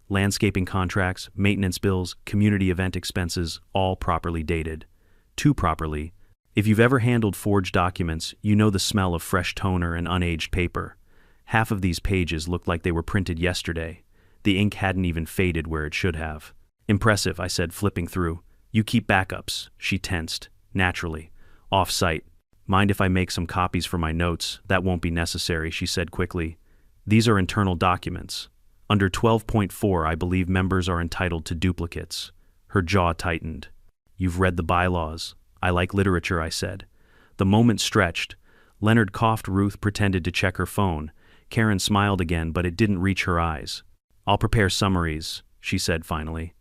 Landscaping contracts, maintenance bills, community event expenses, all properly dated. Too properly. If you've ever handled forged documents, you know the smell of fresh toner and unaged paper. Half of these pages looked like they were printed yesterday. The ink hadn't even faded where it should have. "Impressive," I said, flipping through. "You keep backups." She tensed. "Naturally. Off-site. Mind if I make some copies for my notes?" "That won't be necessary," she said quickly. "These are internal documents. Under 12.4, I believe members are entitled to duplicates." Her jaw tightened. "You've read the bylaws." "I like literature," I said. The moment stretched. Leonard coughed. Ruth pretended to check her phone. Karen smiled again, but it didn't reach her eyes. "I'll prepare summaries," she said finally.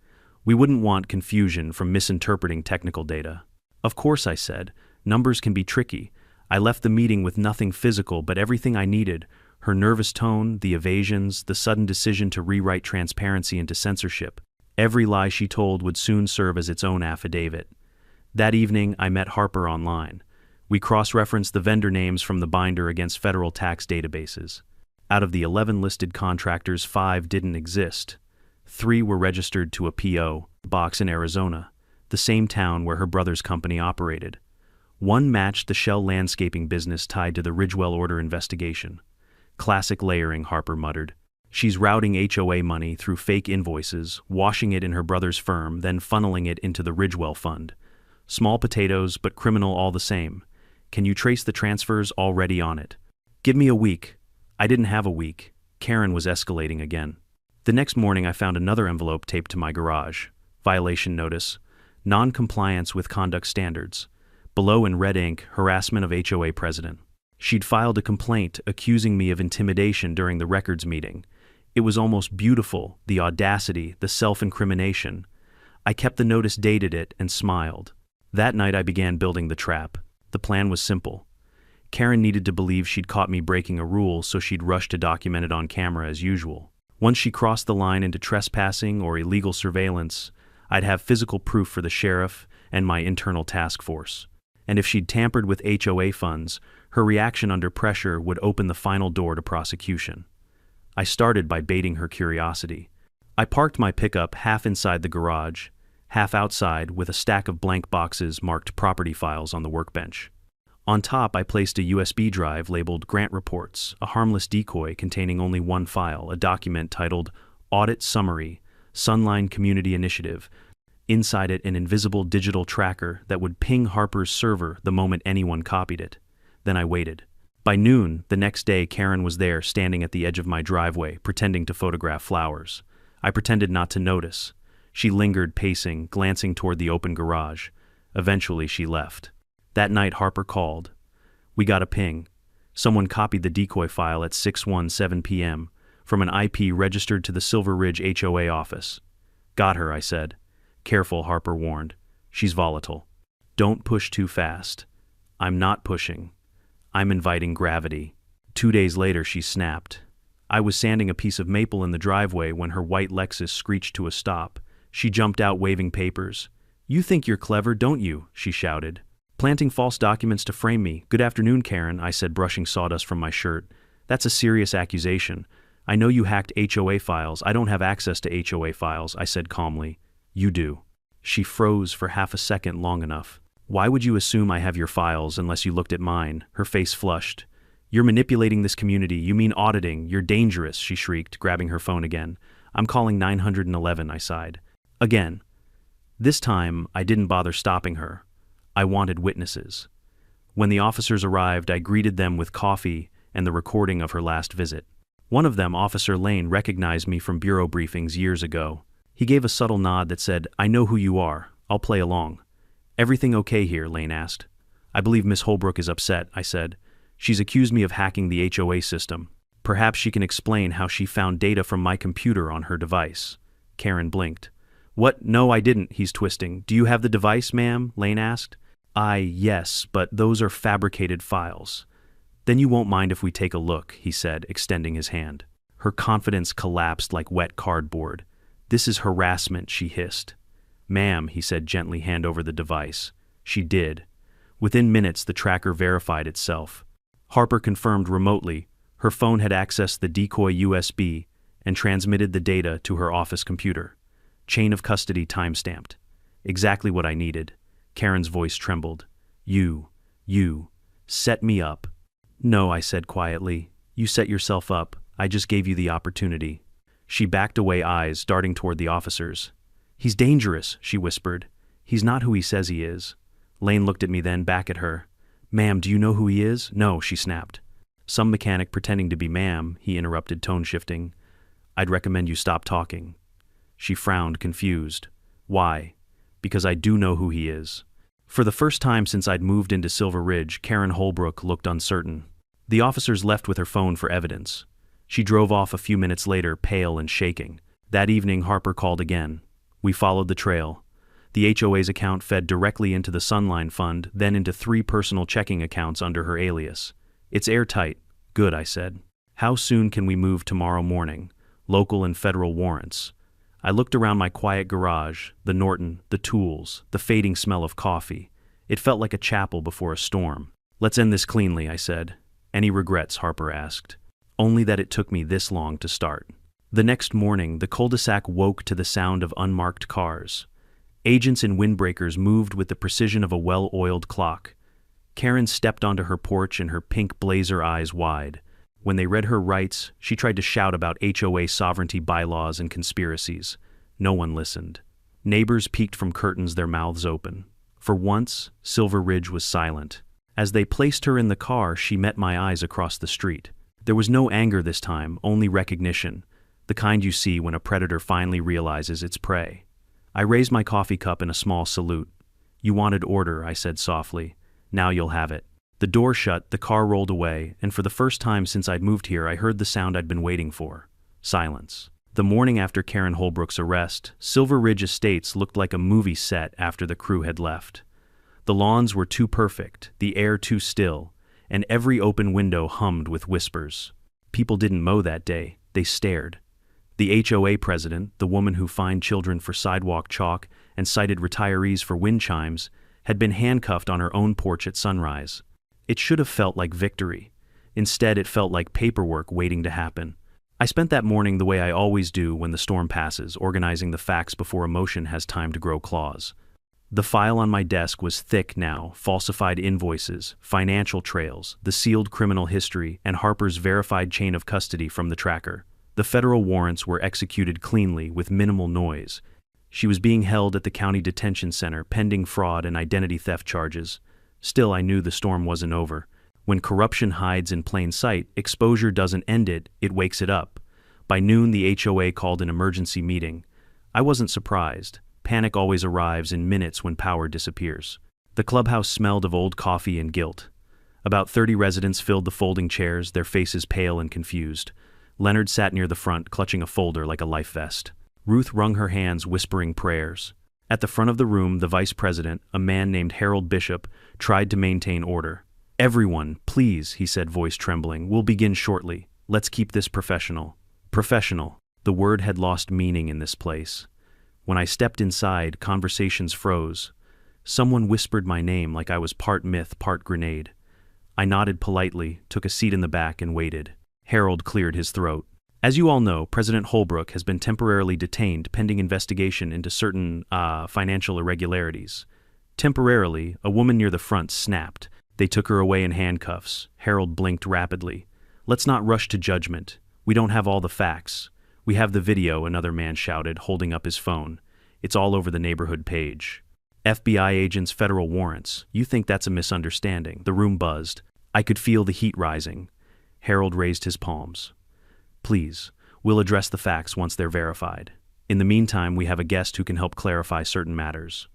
"We wouldn't want confusion from misinterpreting technical data." "Of course," I said. "Numbers can be tricky." I left the meeting with nothing physical, but everything I needed. Her nervous tone, the evasions, the sudden decision to rewrite transparency into censorship. Every lie she told would soon serve as its own affidavit. That evening, I met Harper online. We cross-referenced the vendor names from the binder against federal tax databases. Out of the 11 listed contractors, 5 didn't exist. 3 were registered to a P.O. box in Arizona, the same town where her brother's company operated. 1 matched the shell landscaping business tied to the Ridgewell order investigation. "Classic layering," Harper muttered. "She's routing HOA money through fake invoices, washing it in her brother's firm, then funneling it into the Ridgewell fund. Small potatoes, but criminal all the same. Can you trace the transfers? Already on it." "Give me a week." I didn't have a week. Karen was escalating again. The next morning, I found another envelope taped to my garage. Violation notice. Non-compliance with conduct standards. Below in red ink, harassment of HOA president. She'd filed a complaint accusing me of intimidation during the records meeting. It was almost beautiful, the audacity, the self-incrimination. I kept the notice, dated it, and smiled. That night I began building the trap. The plan was simple. Karen needed to believe she'd caught me breaking a rule, so she'd rush to document it on camera as usual. Once she crossed the line into trespassing or illegal surveillance, I'd have physical proof for the sheriff and my internal task force. And if she'd tampered with HOA funds, her reaction under pressure would open the final door to prosecution. I started by baiting her curiosity. I parked my pickup half inside the garage, half outside, with a stack of blank boxes marked property files on the workbench. On top, I placed a USB drive labeled Grant Reports, a harmless decoy containing only one file, a document titled Audit Summary, Sunline Community Initiative. Inside it, an invisible digital tracker that would ping Harper's server the moment anyone copied it. Then I waited. By noon, the next day, Karen was there, standing at the edge of my driveway, pretending to photograph flowers. I pretended not to notice. She lingered, pacing, glancing toward the open garage. Eventually, she left. That night, Harper called. We got a ping. Someone copied the decoy file at 6:17 p.m. from an IP registered to the Silver Ridge HOA office. Got her, I said. Careful, Harper warned. She's volatile. Don't push too fast. I'm not pushing. I'm inviting gravity. 2 days later, she snapped. I was sanding a piece of maple in the driveway when her white Lexus screeched to a stop. She jumped out waving papers. You think you're clever, don't you? She shouted. Planting false documents to frame me. Good afternoon, Karen, I said, brushing sawdust from my shirt. That's a serious accusation. I know you hacked HOA files. I don't have access to HOA files, I said calmly. You do. She froze for half a second, long enough. Why would you assume I have your files unless you looked at mine? Her face flushed. You're manipulating this community. You mean auditing. You're dangerous, she shrieked, grabbing her phone again. I'm calling 911, I sighed. Again. This time, I didn't bother stopping her. I wanted witnesses. When the officers arrived, I greeted them with coffee and the recording of her last visit. One of them, Officer Lane, recognized me from bureau briefings years ago. He gave a subtle nod that said, I know who you are. I'll play along. Everything okay here? Lane asked. I believe Miss Holbrook is upset, I said. She's accused me of hacking the HOA system. Perhaps she can explain how she found data from my computer on her device. Karen blinked. What? No, I didn't, he's twisting. Do you have the device, ma'am? Lane asked. Yes, but those are fabricated files. Then you won't mind if we take a look, he said, extending his hand. Her confidence collapsed like wet cardboard. This is harassment, she hissed. Ma'am, he said gently, hand over the device. She did. Within minutes, the tracker verified itself. Harper confirmed remotely. Her phone had accessed the decoy USB and transmitted the data to her office computer. Chain of custody timestamped. Exactly what I needed. Karen's voice trembled. You set me up. No, I said quietly. You set yourself up. I just gave you the opportunity. She backed away, eyes darting toward the officers. He's dangerous, she whispered. He's not who he says he is. Lane looked at me, then back at her. Ma'am, do you know who he is? No, she snapped. Some mechanic pretending to be ma'am, he interrupted, tone shifting. I'd recommend you stop talking. She frowned, confused. Why? Because I do know who he is. For the first time since I'd moved into Silver Ridge, Karen Holbrook looked uncertain. The officers left with her phone for evidence. She drove off a few minutes later, pale and shaking. That evening, Harper called again. We followed the trail. The HOA's account fed directly into the Sunline Fund, then into 3 personal checking accounts under her alias. It's airtight. Good, I said. How soon can we move? Tomorrow morning. Local and federal warrants. I looked around my quiet garage, the Norton, the tools, the fading smell of coffee. It felt like a chapel before a storm. Let's end this cleanly, I said. Any regrets? Harper asked. Only that it took me this long to start. The next morning, the cul-de-sac woke to the sound of unmarked cars. Agents and windbreakers moved with the precision of a well-oiled clock. Karen stepped onto her porch and her pink blazer eyes wide. When they read her rights, she tried to shout about HOA sovereignty bylaws and conspiracies. No one listened. Neighbors peeked from curtains, their mouths open. For once, Silver Ridge was silent. As they placed her in the car, she met my eyes across the street. There was no anger this time, only recognition, the kind you see when a predator finally realizes its prey. I raised my coffee cup in a small salute. You wanted order, I said softly. Now you'll have it. The door shut, the car rolled away, and for the first time since I'd moved here, I heard the sound I'd been waiting for. Silence. The morning after Karen Holbrook's arrest, Silver Ridge Estates looked like a movie set after the crew had left. The lawns were too perfect, the air too still, and every open window hummed with whispers. People didn't mow that day, they stared. The HOA president, the woman who fined children for sidewalk chalk and cited retirees for wind chimes, had been handcuffed on her own porch at sunrise. It should have felt like victory. Instead, it felt like paperwork waiting to happen. I spent that morning the way I always do when the storm passes, organizing the facts before emotion has time to grow claws. The file on my desk was thick now: falsified invoices, financial trails, the sealed criminal history, and Harper's verified chain of custody from the tracker. The federal warrants were executed cleanly with minimal noise. She was being held at the county detention center pending fraud and identity theft charges. Still, I knew the storm wasn't over. When corruption hides in plain sight, exposure doesn't end it, it wakes it up. By noon, the HOA called an emergency meeting. I wasn't surprised. Panic always arrives in minutes when power disappears. The clubhouse smelled of old coffee and guilt. About 30 residents filled the folding chairs, their faces pale and confused. Leonard sat near the front, clutching a folder like a life vest. Ruth wrung her hands, whispering prayers. At the front of the room, the vice president, a man named Harold Bishop, tried to maintain order. "Everyone, please," he said, voice trembling. "We'll begin shortly. Let's keep this professional." Professional. The word had lost meaning in this place. When I stepped inside, conversations froze. Someone whispered my name like I was part myth, part grenade. I nodded politely, took a seat in the back, and waited. Harold cleared his throat. "As you all know, President Holbrook has been temporarily detained pending investigation into certain, financial irregularities." Temporarily, a woman near the front snapped. "They took her away in handcuffs." Harold blinked rapidly. "Let's not rush to judgment. We don't have all the facts." "We have the video," another man shouted, holding up his phone. "It's all over the neighborhood page." "FBI agents, federal warrants. You think that's a misunderstanding?" The room buzzed. I could feel the heat rising. Harold raised his palms. "Please, we'll address the facts once they're verified. In the meantime, we have a guest who can help clarify certain matters."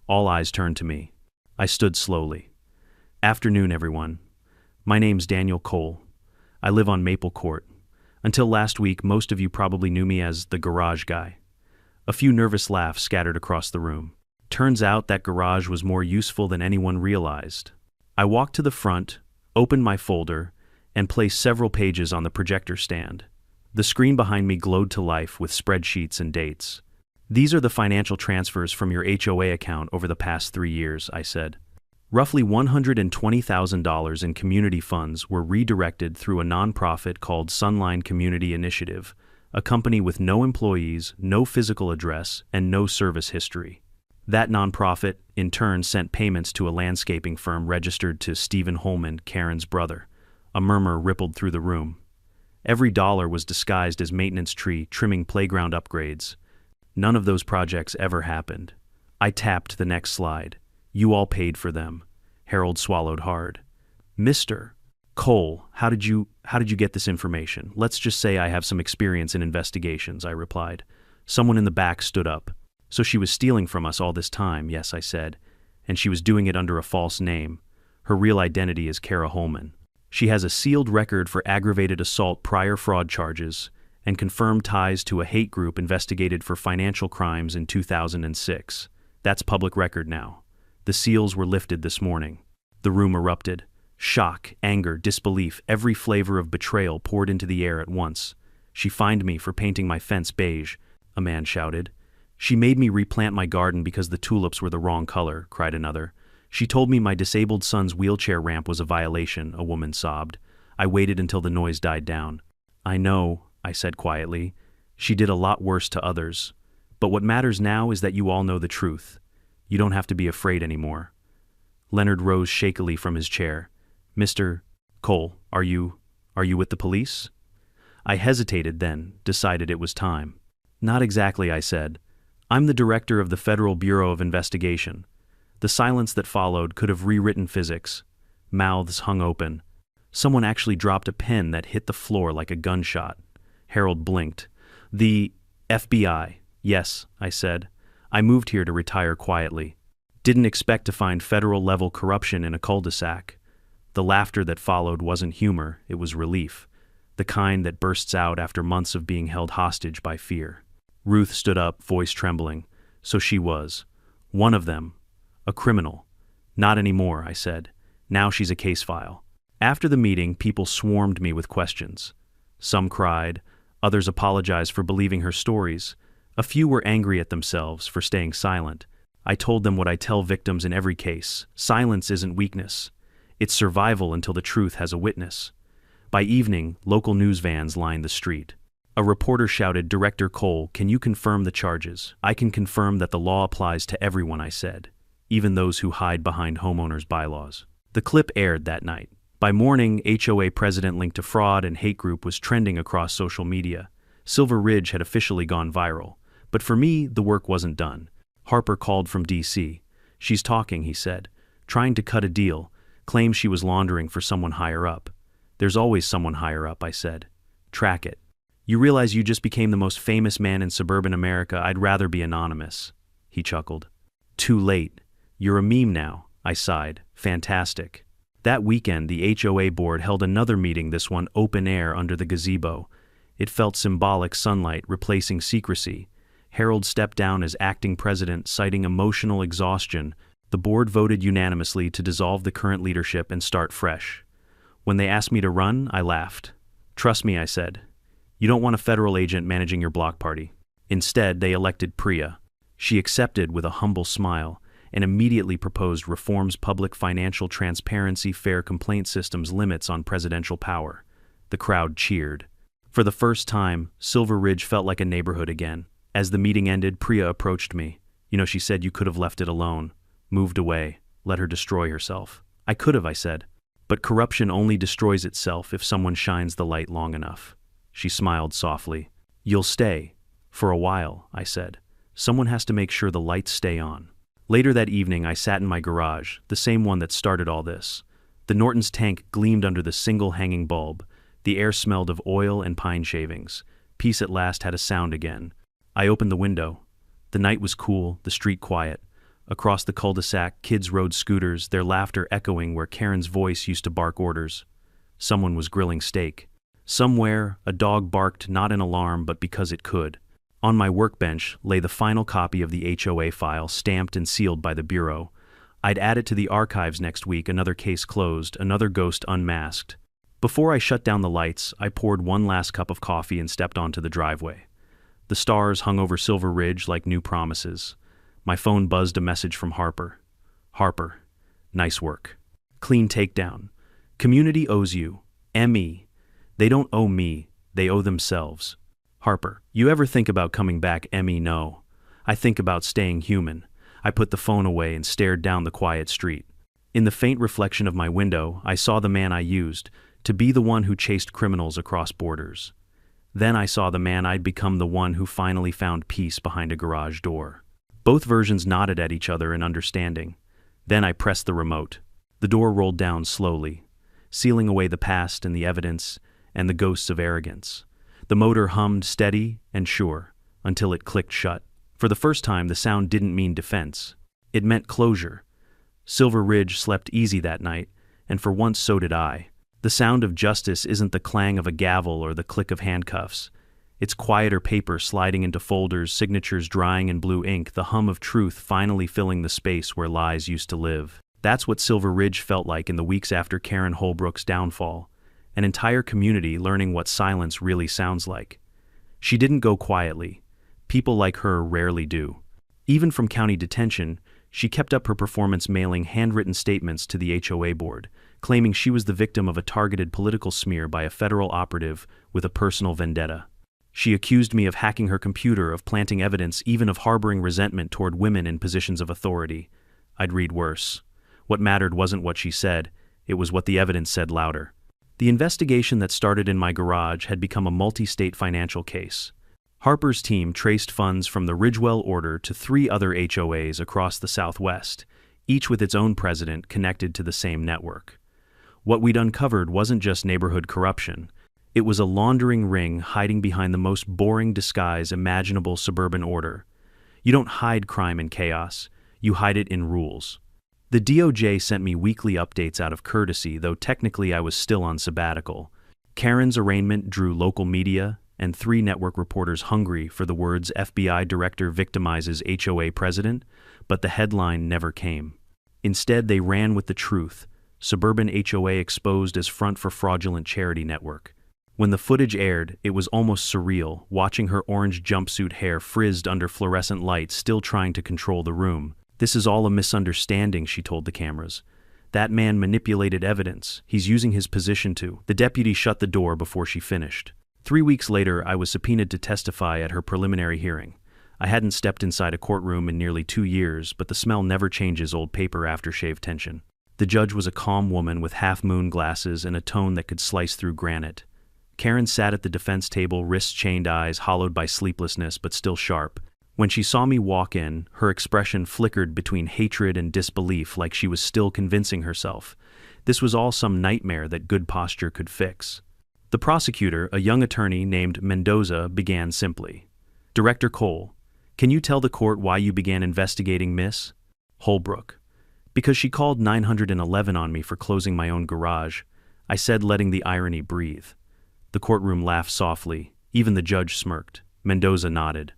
All eyes turned to me. I stood slowly. "Afternoon, everyone. My name's Daniel Cole. I live on Maple Court. Until last week, most of you probably knew me as the garage guy." A few nervous laughs scattered across the room. Turns out that garage was more useful than anyone realized. I walked to the front, opened my folder, and placed several pages on the projector stand. The screen behind me glowed to life with spreadsheets and dates. "These are the financial transfers from your HOA account over the past 3 years," I said. Roughly $120,000 in community funds were redirected through a nonprofit called Sunline Community Initiative, a company with no employees, no physical address, and no service history. That nonprofit, in turn, sent payments to a landscaping firm registered to Stephen Holman, Karen's brother. A murmur rippled through the room. Every dollar was disguised as maintenance tree trimming playground upgrades. None of those projects ever happened. I tapped the next slide. "You all paid for them." Harold swallowed hard. "Mr. Cole, how did you get this information?" "Let's just say I have some experience in investigations," I replied. Someone in the back stood up. "So she was stealing from us all this time?" "Yes," I said. "And she was doing it under a false name. Her real identity is Kara Holman. She has a sealed record for aggravated assault, prior fraud charges, and confirmed ties to a hate group investigated for financial crimes in 2006. That's public record now." The seals were lifted this morning. The room erupted. Shock, anger, disbelief, every flavor of betrayal poured into the air at once. "She fined me for painting my fence beige," a man shouted. "She made me replant my garden because the tulips were the wrong color," cried another. "She told me my disabled son's wheelchair ramp was a violation," a woman sobbed. I waited until the noise died down. "I know," I said quietly. "She did a lot worse to others. But what matters now is that you all know the truth. You don't have to be afraid anymore." Leonard rose shakily from his chair. "Mr. Cole, are you with the police?" I hesitated, then decided it was time. "Not exactly," I said. "I'm the director of the Federal Bureau of Investigation." The silence that followed could have rewritten physics. Mouths hung open. Someone actually dropped a pen that hit the floor like a gunshot. Harold blinked. "The FBI." "Yes," I said. "I moved here to retire quietly. Didn't expect to find federal-level corruption in a cul-de-sac." The laughter that followed wasn't humor, it was relief. the kind that bursts out after months of being held hostage by fear. Ruth stood up, voice trembling. So she was. One of them. A criminal. Not anymore, I said. Now she's a case file. After the meeting, people swarmed me with questions. Some cried, others apologized for believing her stories. A few were angry at themselves for staying silent. I told them what I tell victims in every case. Silence isn't weakness. It's survival until the truth has a witness. By evening, local news vans lined the street. A reporter shouted, "Director Cole, can you confirm the charges?" "I can confirm that the law applies to everyone," I said, "even those who hide behind homeowners' bylaws." The clip aired that night. By morning, HOA president linked to fraud and hate group was trending across social media. Silver Ridge had officially gone viral. But for me, the work wasn't done. Harper called from DC. "She's talking," he said, "trying to cut a deal, claims she was laundering for someone higher up." "There's always someone higher up," I said. "Track it." "You realize you just became the most famous man in suburban America. I'd rather be anonymous." He chuckled. "Too late. You're a meme now," I sighed. "Fantastic." That weekend, the HOA board held another meeting, this one open air under the gazebo. It felt symbolic, sunlight replacing secrecy. Harold stepped down as acting president, citing emotional exhaustion. The board voted unanimously to dissolve the current leadership and start fresh. When they asked me to run, I laughed. "Trust me," I said. "You don't want a federal agent managing your block party." Instead, they elected Priya. She accepted with a humble smile and immediately proposed reforms: public financial transparency, fair complaint systems, limits on presidential power. The crowd cheered. For the first time, Silver Ridge felt like a neighborhood again. As the meeting ended, Priya approached me. She said, "You could have left it alone. Moved away. Let her destroy herself." "I could have," I said. "But corruption only destroys itself if someone shines the light long enough." She smiled softly. "You'll stay." "For a while," I said. "Someone has to make sure the lights stay on." Later that evening, I sat in my garage, the same one that started all this. The Norton's tank gleamed under the single hanging bulb. The air smelled of oil and pine shavings. Peace at last had a sound again. I opened the window. The night was cool, the street quiet. Across the cul-de-sac, kids rode scooters, their laughter echoing where Karen's voice used to bark orders. Someone was grilling steak. Somewhere, a dog barked, not in alarm, but because it could. On my workbench lay the final copy of the HOA file, stamped and sealed by the Bureau. I'd add it to the archives next week, another case closed, another ghost unmasked. Before I shut down the lights, I poured one last cup of coffee and stepped onto the driveway. The stars hung over Silver Ridge like new promises. My phone buzzed a message from Harper. "Harper, nice work. Clean takedown. Community owes you. ME. They don't owe me, they owe themselves. Harper, you ever think about coming back? ME, no. I think about staying human." I put the phone away and stared down the quiet street. In the faint reflection of my window, I saw the man I used to be the one who chased criminals across borders. Then I saw the man I'd become, the one who finally found peace behind a garage door. Both versions nodded at each other in understanding. Then I pressed the remote. The door rolled down slowly, sealing away the past and the evidence and the ghosts of arrogance. The motor hummed steady and sure until it clicked shut. For the first time, the sound didn't mean defense. It meant closure. Silver Ridge slept easy that night, and for once so did I. The sound of justice isn't the clang of a gavel or the click of handcuffs. It's quieter paper sliding into folders, signatures drying in blue ink, the hum of truth finally filling the space where lies used to live. That's what Silver Ridge felt like in the weeks after Karen Holbrook's downfall. An entire community learning what silence really sounds like. She didn't go quietly. People like her rarely do. Even from county detention, she kept up her performance, mailing handwritten statements to the HOA board, claiming she was the victim of a targeted political smear by a federal operative with a personal vendetta. She accused me of hacking her computer, of planting evidence, even of harboring resentment toward women in positions of authority. I'd read worse. What mattered wasn't what she said, it was what the evidence said louder. The investigation that started in my garage had become a multi-state financial case. Harper's team traced funds from the Ridgewell Order to 3 other HOAs across the Southwest, each with its own president connected to the same network. What we'd uncovered wasn't just neighborhood corruption. It was a laundering ring hiding behind the most boring disguise imaginable: suburban order. You don't hide crime in chaos, you hide it in rules. The DOJ sent me weekly updates out of courtesy, though technically I was still on sabbatical. Karen's arraignment drew local media and 3 network reporters hungry for the words FBI director victimizes HOA president, but the headline never came. Instead, they ran with the truth: suburban HOA exposed as front for fraudulent charity network. When the footage aired, it was almost surreal, watching her orange jumpsuit hair frizzed under fluorescent lights, still trying to control the room. "This is all a misunderstanding," she told the cameras. "That man manipulated evidence. He's using his position to." The deputy shut the door before she finished. 3 weeks later, I was subpoenaed to testify at her preliminary hearing. I hadn't stepped inside a courtroom in nearly 2 years, but the smell never changes old paper aftershave tension. The judge was a calm woman with half-moon glasses and a tone that could slice through granite. Karen sat at the defense table, wrist-chained, eyes hollowed by sleeplessness but still sharp. When she saw me walk in, her expression flickered between hatred and disbelief, like she was still convincing herself. This was all some nightmare that good posture could fix. The prosecutor, a young attorney named Mendoza, began simply. "Director Cole, can you tell the court why you began investigating Miss Holbrook?" "Because she called 911 on me for closing my own garage," I said, letting the irony breathe. The courtroom laughed softly. Even the judge smirked. Mendoza nodded.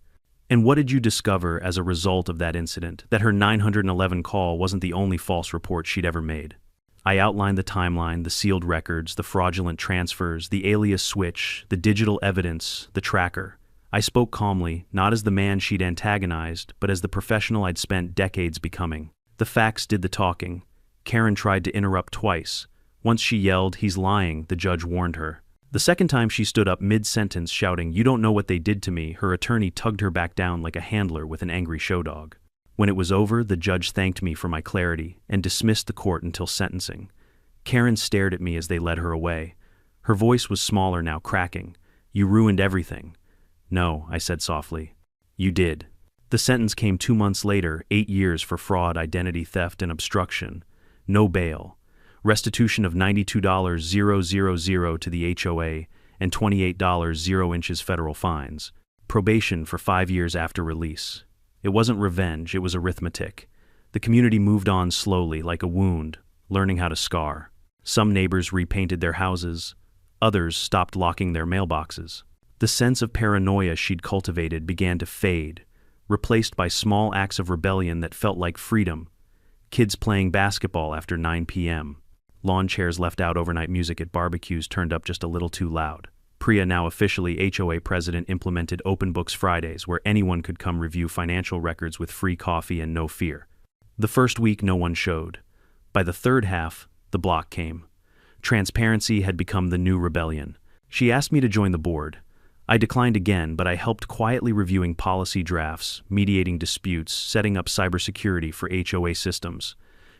"And what did you discover as a result of that incident? That her 911 call wasn't the only false report she'd ever made." I outlined the timeline, the sealed records, the fraudulent transfers, the alias switch, the digital evidence, the tracker. I spoke calmly, not as the man she'd antagonized, but as the professional I'd spent decades becoming. The facts did the talking. Karen tried to interrupt twice. Once she yelled, "He's lying," the judge warned her. The second time she stood up mid-sentence shouting, "You don't know what they did to me," her attorney tugged her back down like a handler with an angry showdog. When it was over, the judge thanked me for my clarity and dismissed the court until sentencing. Karen stared at me as they led her away. Her voice was smaller now, cracking. "You ruined everything." "No," I said softly. "You did." The sentence came 2 months later, 8 years for fraud, identity theft, and obstruction. No bail. Restitution of $92,000 to the HOA and $28 0 federal fines. Probation for 5 years after release. It wasn't revenge, it was arithmetic. The community moved on slowly, like a wound, learning how to scar. Some neighbors repainted their houses. Others stopped locking their mailboxes. The sense of paranoia she'd cultivated began to fade, replaced by small acts of rebellion that felt like freedom. Kids playing basketball after 9 p.m. Lawn chairs left out, overnight music at barbecues turned up just a little too loud. Priya, now officially HOA president, implemented Open Books Fridays, where anyone could come review financial records with free coffee and no fear. The first week, no one showed. By the third half, the block came. Transparency had become the new rebellion. She asked me to join the board. I declined again, but I helped quietly, reviewing policy drafts, mediating disputes, setting up cybersecurity for HOA systems.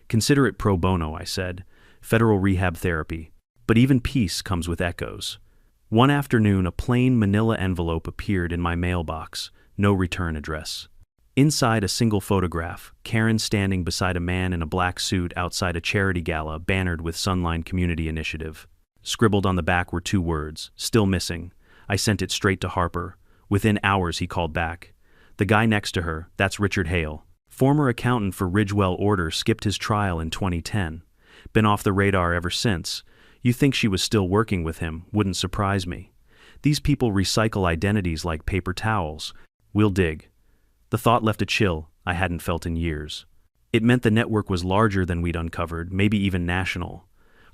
"Consider it pro bono," I said. "Federal rehab therapy." But even peace comes with echoes. One afternoon, a plain manila envelope appeared in my mailbox, no return address. Inside, a single photograph, Karen standing beside a man in a black suit outside a charity gala bannered with Sunline Community Initiative. Scribbled on the back were 2 words, "Still missing." I sent it straight to Harper. Within hours, he called back. "The guy next to her, that's Richard Hale. Former accountant for Ridgewell Order, skipped his trial in 2010. Been off the radar ever since. You think she was still working with him, wouldn't surprise me. These people recycle identities like paper towels. We'll dig." The thought left a chill I hadn't felt in years. It meant the network was larger than we'd uncovered, maybe even national.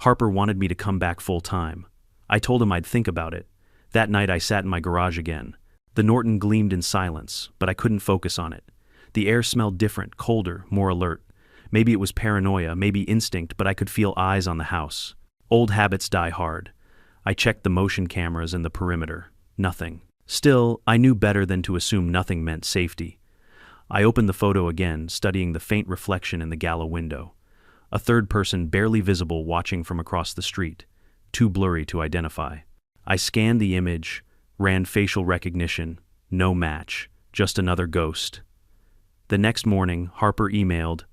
Harper wanted me to come back full-time. I told him I'd think about it. That night I sat in my garage again. The Norton gleamed in silence, but I couldn't focus on it. The air smelled different, colder, more alert. Maybe it was paranoia, maybe instinct, but I could feel eyes on the house. Old habits die hard. I checked the motion cameras and the perimeter. Nothing. Still, I knew better than to assume nothing meant safety. I opened the photo again, studying the faint reflection in the gala window. A third person barely visible watching from across the street, too blurry to identify. I scanned the image, ran facial recognition, no match, just another ghost. The next morning, Harper emailed,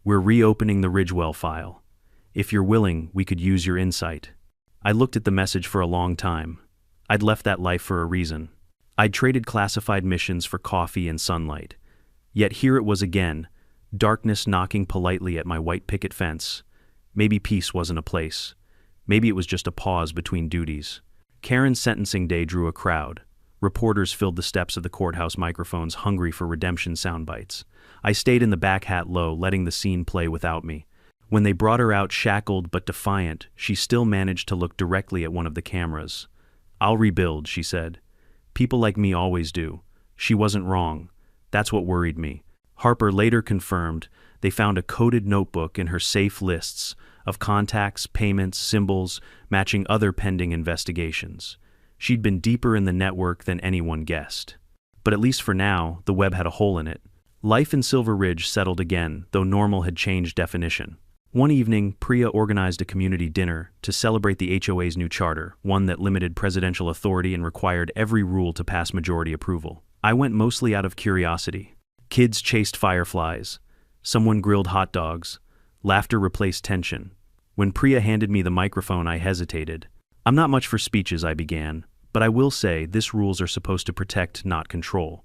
"We're reopening the Ridgewell file. If you're willing, we could use your insight." I looked at the message for a long time. I'd left that life for a reason. I'd traded classified missions for coffee and sunlight. Yet here it was again, darkness knocking politely at my white picket fence. Maybe peace wasn't a place. Maybe it was just a pause between duties. Karen's sentencing day drew a crowd. Reporters filled the steps of the courthouse microphones, hungry for redemption soundbites. I stayed in the back hat low, letting the scene play without me. When they brought her out shackled but defiant, she still managed to look directly at one of the cameras. "I'll rebuild," she said. "People like me always do." She wasn't wrong. That's what worried me. Harper later confirmed they found a coded notebook in her safe lists of contacts, payments, symbols, matching other pending investigations. She'd been deeper in the network than anyone guessed. But at least for now, the web had a hole in it. Life in Silver Ridge settled again, though normal had changed definition. One evening, Priya organized a community dinner to celebrate the HOA's new charter, one that limited presidential authority and required every rule to pass majority approval. I went mostly out of curiosity. Kids chased fireflies. Someone grilled hot dogs. Laughter replaced tension. When Priya handed me the microphone, I hesitated. "I'm not much for speeches," I began, "but I will say this rules are supposed to protect, not control.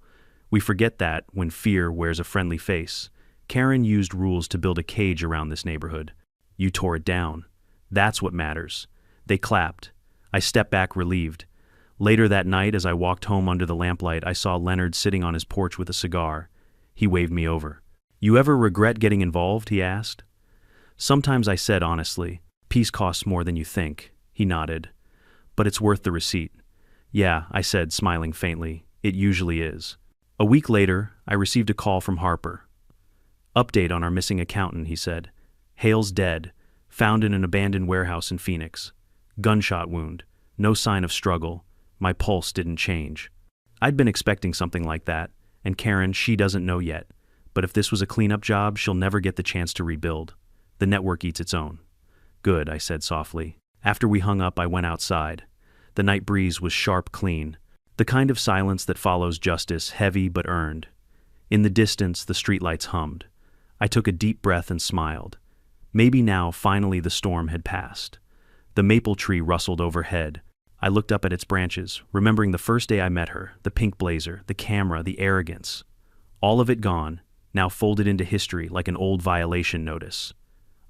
We forget that when fear wears a friendly face. Karen used rules to build a cage around this neighborhood. You tore it down. That's what matters." They clapped. I stepped back relieved. Later that night, as I walked home under the lamplight, I saw Leonard sitting on his porch with a cigar. He waved me over. "You ever regret getting involved?" he asked. "Sometimes," I said honestly. "Peace costs more than you think." He nodded. "But it's worth the receipt." "Yeah," I said, smiling faintly. "It usually is." A week later, I received a call from Harper. "Update on our missing accountant," he said. "Hale's dead, found in an abandoned warehouse in Phoenix. Gunshot wound, no sign of struggle. My pulse didn't change." I'd been expecting something like that, and Karen, she doesn't know yet. But if this was a cleanup job, she'll never get the chance to rebuild. The network eats its own. "Good," I said softly. After we hung up, I went outside. The night breeze was sharp, clean. The kind of silence that follows justice, heavy but earned. In the distance, the streetlights hummed. I took a deep breath and smiled. Maybe now, finally, the storm had passed. The maple tree rustled overhead. I looked up at its branches, remembering the first day I met her, the pink blazer, the camera, the arrogance. All of it gone, now folded into history like an old violation notice.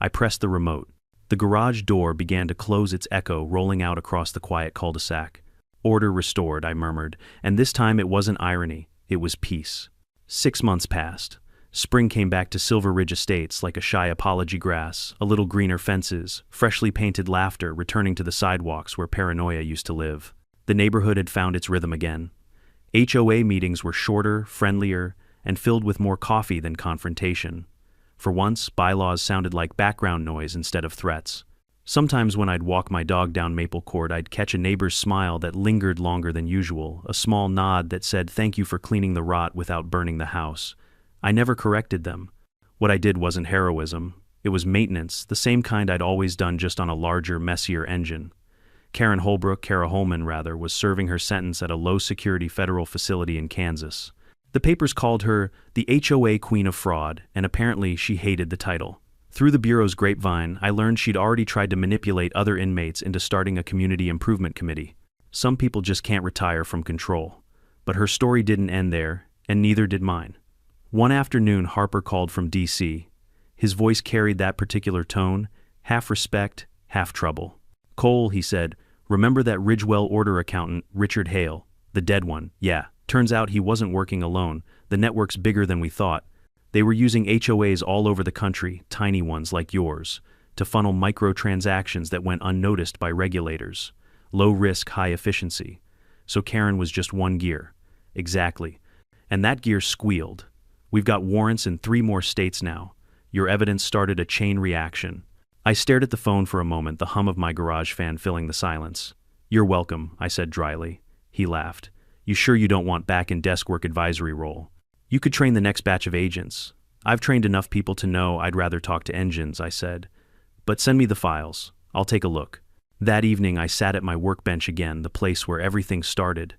I pressed the remote. The garage door began to close, its echo rolling out across the quiet cul-de-sac. "Order restored," I murmured, and this time it wasn't irony, it was peace. 6 months passed. Spring came back to Silver Ridge Estates like a shy apology grass, a little greener fences, freshly painted laughter returning to the sidewalks where paranoia used to live. The neighborhood had found its rhythm again. HOA meetings were shorter, friendlier, and filled with more coffee than confrontation. For once, bylaws sounded like background noise instead of threats. Sometimes when I'd walk my dog down Maple Court, I'd catch a neighbor's smile that lingered longer than usual, a small nod that said thank you for cleaning the rot without burning the house. I never corrected them. What I did wasn't heroism. It was maintenance, the same kind I'd always done, just on a larger, messier engine. Karen Holman, was serving her sentence at a low-security federal facility in Kansas. The papers called her the HOA Queen of Fraud, and apparently she hated the title. Through the Bureau's grapevine, I learned she'd already tried to manipulate other inmates into starting a community improvement committee. Some people just can't retire from control. But her story didn't end there, and neither did mine. One afternoon, Harper called from D.C. His voice carried that particular tone, half respect, half trouble. "Cole," he said, "remember that Ridgewell order accountant, Richard Hale? The dead one, yeah. Turns out he wasn't working alone. The network's bigger than we thought. They were using HOAs all over the country, tiny ones like yours, to funnel microtransactions that went unnoticed by regulators. Low risk, high efficiency. So Karen was just one gear." "Exactly. And that gear squealed. We've got warrants in 3 more states now. Your evidence started a chain reaction." I stared at the phone for a moment, the hum of my garage fan filling the silence. "You're welcome," I said dryly. He laughed. "You sure you don't want back in desk work advisory role? You could train the next batch of agents." "I've trained enough people to know I'd rather talk to engines," I said. "But send me the files. I'll take a look." That evening I sat at my workbench again, the place where everything started.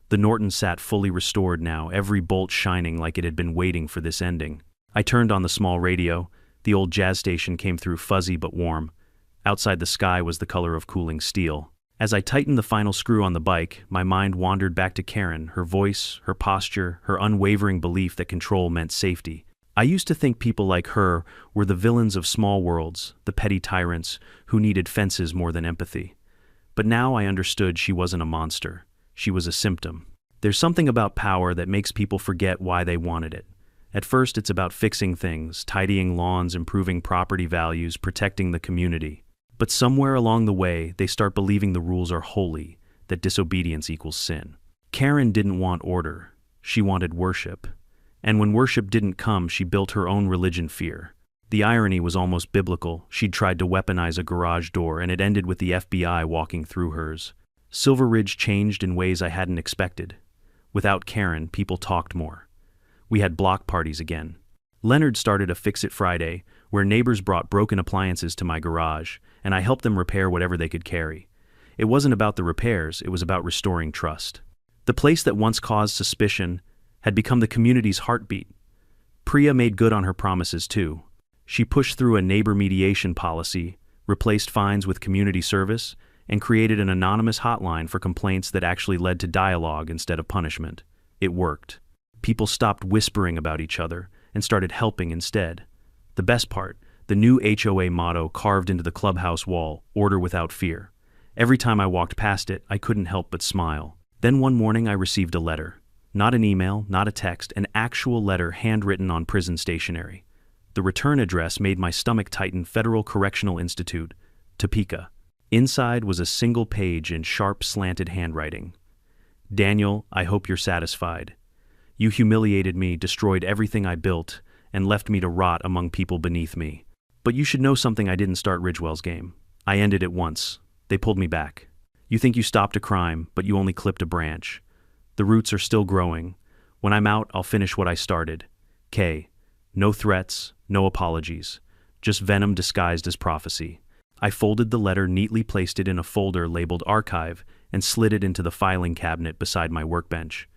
The Norton sat fully restored now, every bolt shining like it had been waiting for this ending. I turned on the small radio. The old jazz station came through, fuzzy but warm. Outside, the sky was the color of cooling steel. As I tightened the final screw on the bike, my mind wandered back to Karen, her voice, her posture, her unwavering belief that control meant safety. I used to think people like her were the villains of small worlds, the petty tyrants who needed fences more than empathy. But now I understood she wasn't a monster. She was a symptom. There's something about power that makes people forget why they wanted it. At first, it's about fixing things, tidying lawns, improving property values, protecting the community. But somewhere along the way, they start believing the rules are holy, that disobedience equals sin. Karen didn't want order. She wanted worship. And when worship didn't come, she built her own religion fear. The irony was almost biblical. She'd tried to weaponize a garage door, and it ended with the FBI walking through hers. Silver Ridge changed in ways I hadn't expected. Without Karen, people talked more. We had block parties again. Leonard started a Fix-It Friday, where neighbors brought broken appliances to my garage, and I helped them repair whatever they could carry. It wasn't about the repairs, it was about restoring trust. The place that once caused suspicion had become the community's heartbeat. Priya made good on her promises too. She pushed through a neighbor mediation policy, replaced fines with community service, and created an anonymous hotline for complaints that actually led to dialogue instead of punishment. It worked. People stopped whispering about each other and started helping instead. The best part, the new HOA motto carved into the clubhouse wall, "Order without fear." Every time I walked past it, I couldn't help but smile. Then one morning I received a letter. Not an email, not a text, an actual letter handwritten on prison stationery. The return address made my stomach tighten: Federal Correctional Institute, Topeka. Inside was a single page in sharp, slanted handwriting. "Daniel, I hope you're satisfied. You humiliated me, destroyed everything I built, and left me to rot among people beneath me. But you should know something: I didn't start Ridgewell's game. I ended it once. They pulled me back. You think you stopped a crime, but you only clipped a branch. The roots are still growing. When I'm out, I'll finish what I started. K. No threats, no apologies. Just venom disguised as prophecy." I folded the letter, neatly placed it in a folder labeled Archive, and slid it into the filing cabinet beside my workbench.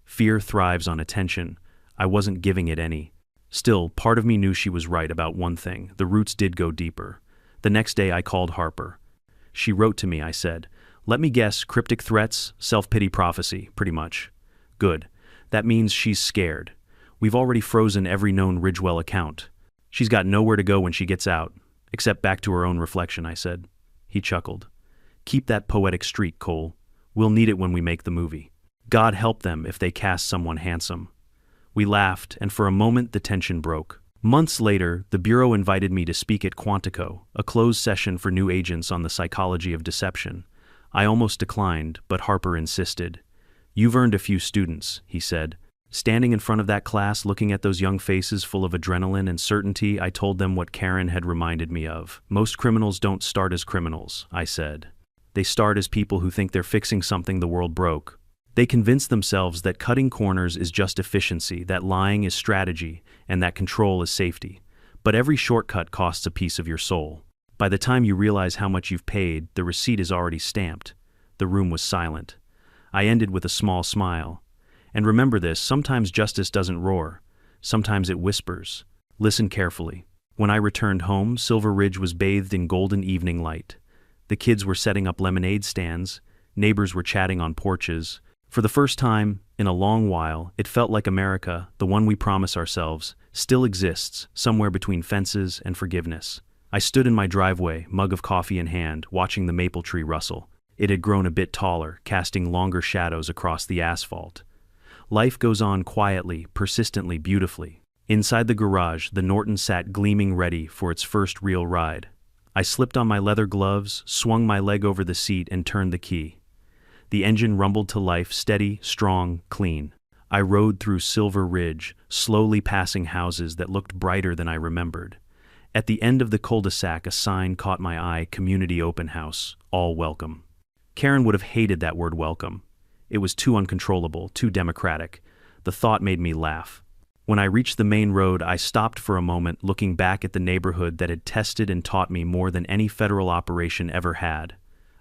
Fear thrives on attention. I wasn't giving it any. Still, part of me knew she was right about one thing: the roots did go deeper. The next day I called Harper. She wrote to me, I said. "Let me guess, cryptic threats, self-pity prophecy, pretty much." "Good. That means she's scared. We've already frozen every known Ridgewell account. She's got nowhere to go when she gets out, except back to her own reflection," I said. He chuckled. "Keep that poetic streak, Cole. We'll need it when we make the movie. God help them if they cast someone handsome." We laughed, and for a moment the tension broke. Months later, the Bureau invited me to speak at Quantico, a closed session for new agents on the psychology of deception. I almost declined, but Harper insisted. "You've earned a few students," he said. Standing in front of that class, looking at those young faces full of adrenaline and certainty, I told them what Karen had reminded me of. "Most criminals don't start as criminals," I said. "They start as people who think they're fixing something the world broke. They convince themselves that cutting corners is just efficiency, that lying is strategy, and that control is safety. But every shortcut costs a piece of your soul. By the time you realize how much you've paid, the receipt is already stamped." The room was silent. I ended with a small smile. "And remember this: sometimes justice doesn't roar. Sometimes it whispers. Listen carefully." When I returned home, Silver Ridge was bathed in golden evening light. The kids were setting up lemonade stands. Neighbors were chatting on porches. For the first time in a long while, it felt like America, the one we promise ourselves, still exists, somewhere between fences and forgiveness. I stood in my driveway, mug of coffee in hand, watching the maple tree rustle. It had grown a bit taller, casting longer shadows across the asphalt. Life goes on quietly, persistently, beautifully. Inside the garage, the Norton sat gleaming, ready for its first real ride. I slipped on my leather gloves, swung my leg over the seat, and turned the key. The engine rumbled to life, steady, strong, clean. I rode through Silver Ridge, slowly passing houses that looked brighter than I remembered. At the end of the cul-de-sac, a sign caught my eye: Community Open House, all welcome. Karen would have hated that word welcome. It was too uncontrollable, too democratic. The thought made me laugh. When I reached the main road, I stopped for a moment, looking back at the neighborhood that had tested and taught me more than any federal operation ever had.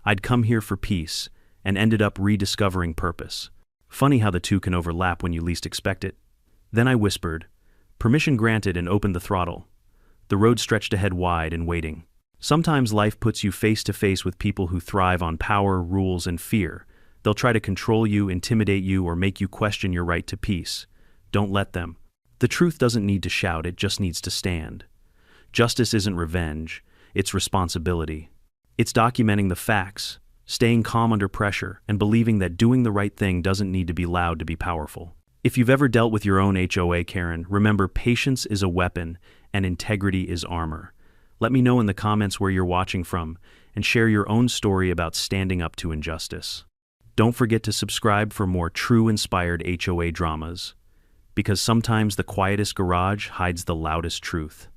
I'd come here for peace, and ended up rediscovering purpose. Funny how the two can overlap when you least expect it. Then I whispered, "Permission granted," and opened the throttle. The road stretched ahead, wide and waiting. Sometimes life puts you face to face with people who thrive on power, rules, and fear. They'll try to control you, intimidate you, or make you question your right to peace. Don't let them. The truth doesn't need to shout, it just needs to stand. Justice isn't revenge, it's responsibility. It's documenting the facts, staying calm under pressure, and believing that doing the right thing doesn't need to be loud to be powerful. If you've ever dealt with your own HOA, Karen, remember patience is a weapon and integrity is armor. Let me know in the comments where you're watching from and share your own story about standing up to injustice. Don't forget to subscribe for more true inspired HOA dramas, because sometimes the quietest garage hides the loudest truth.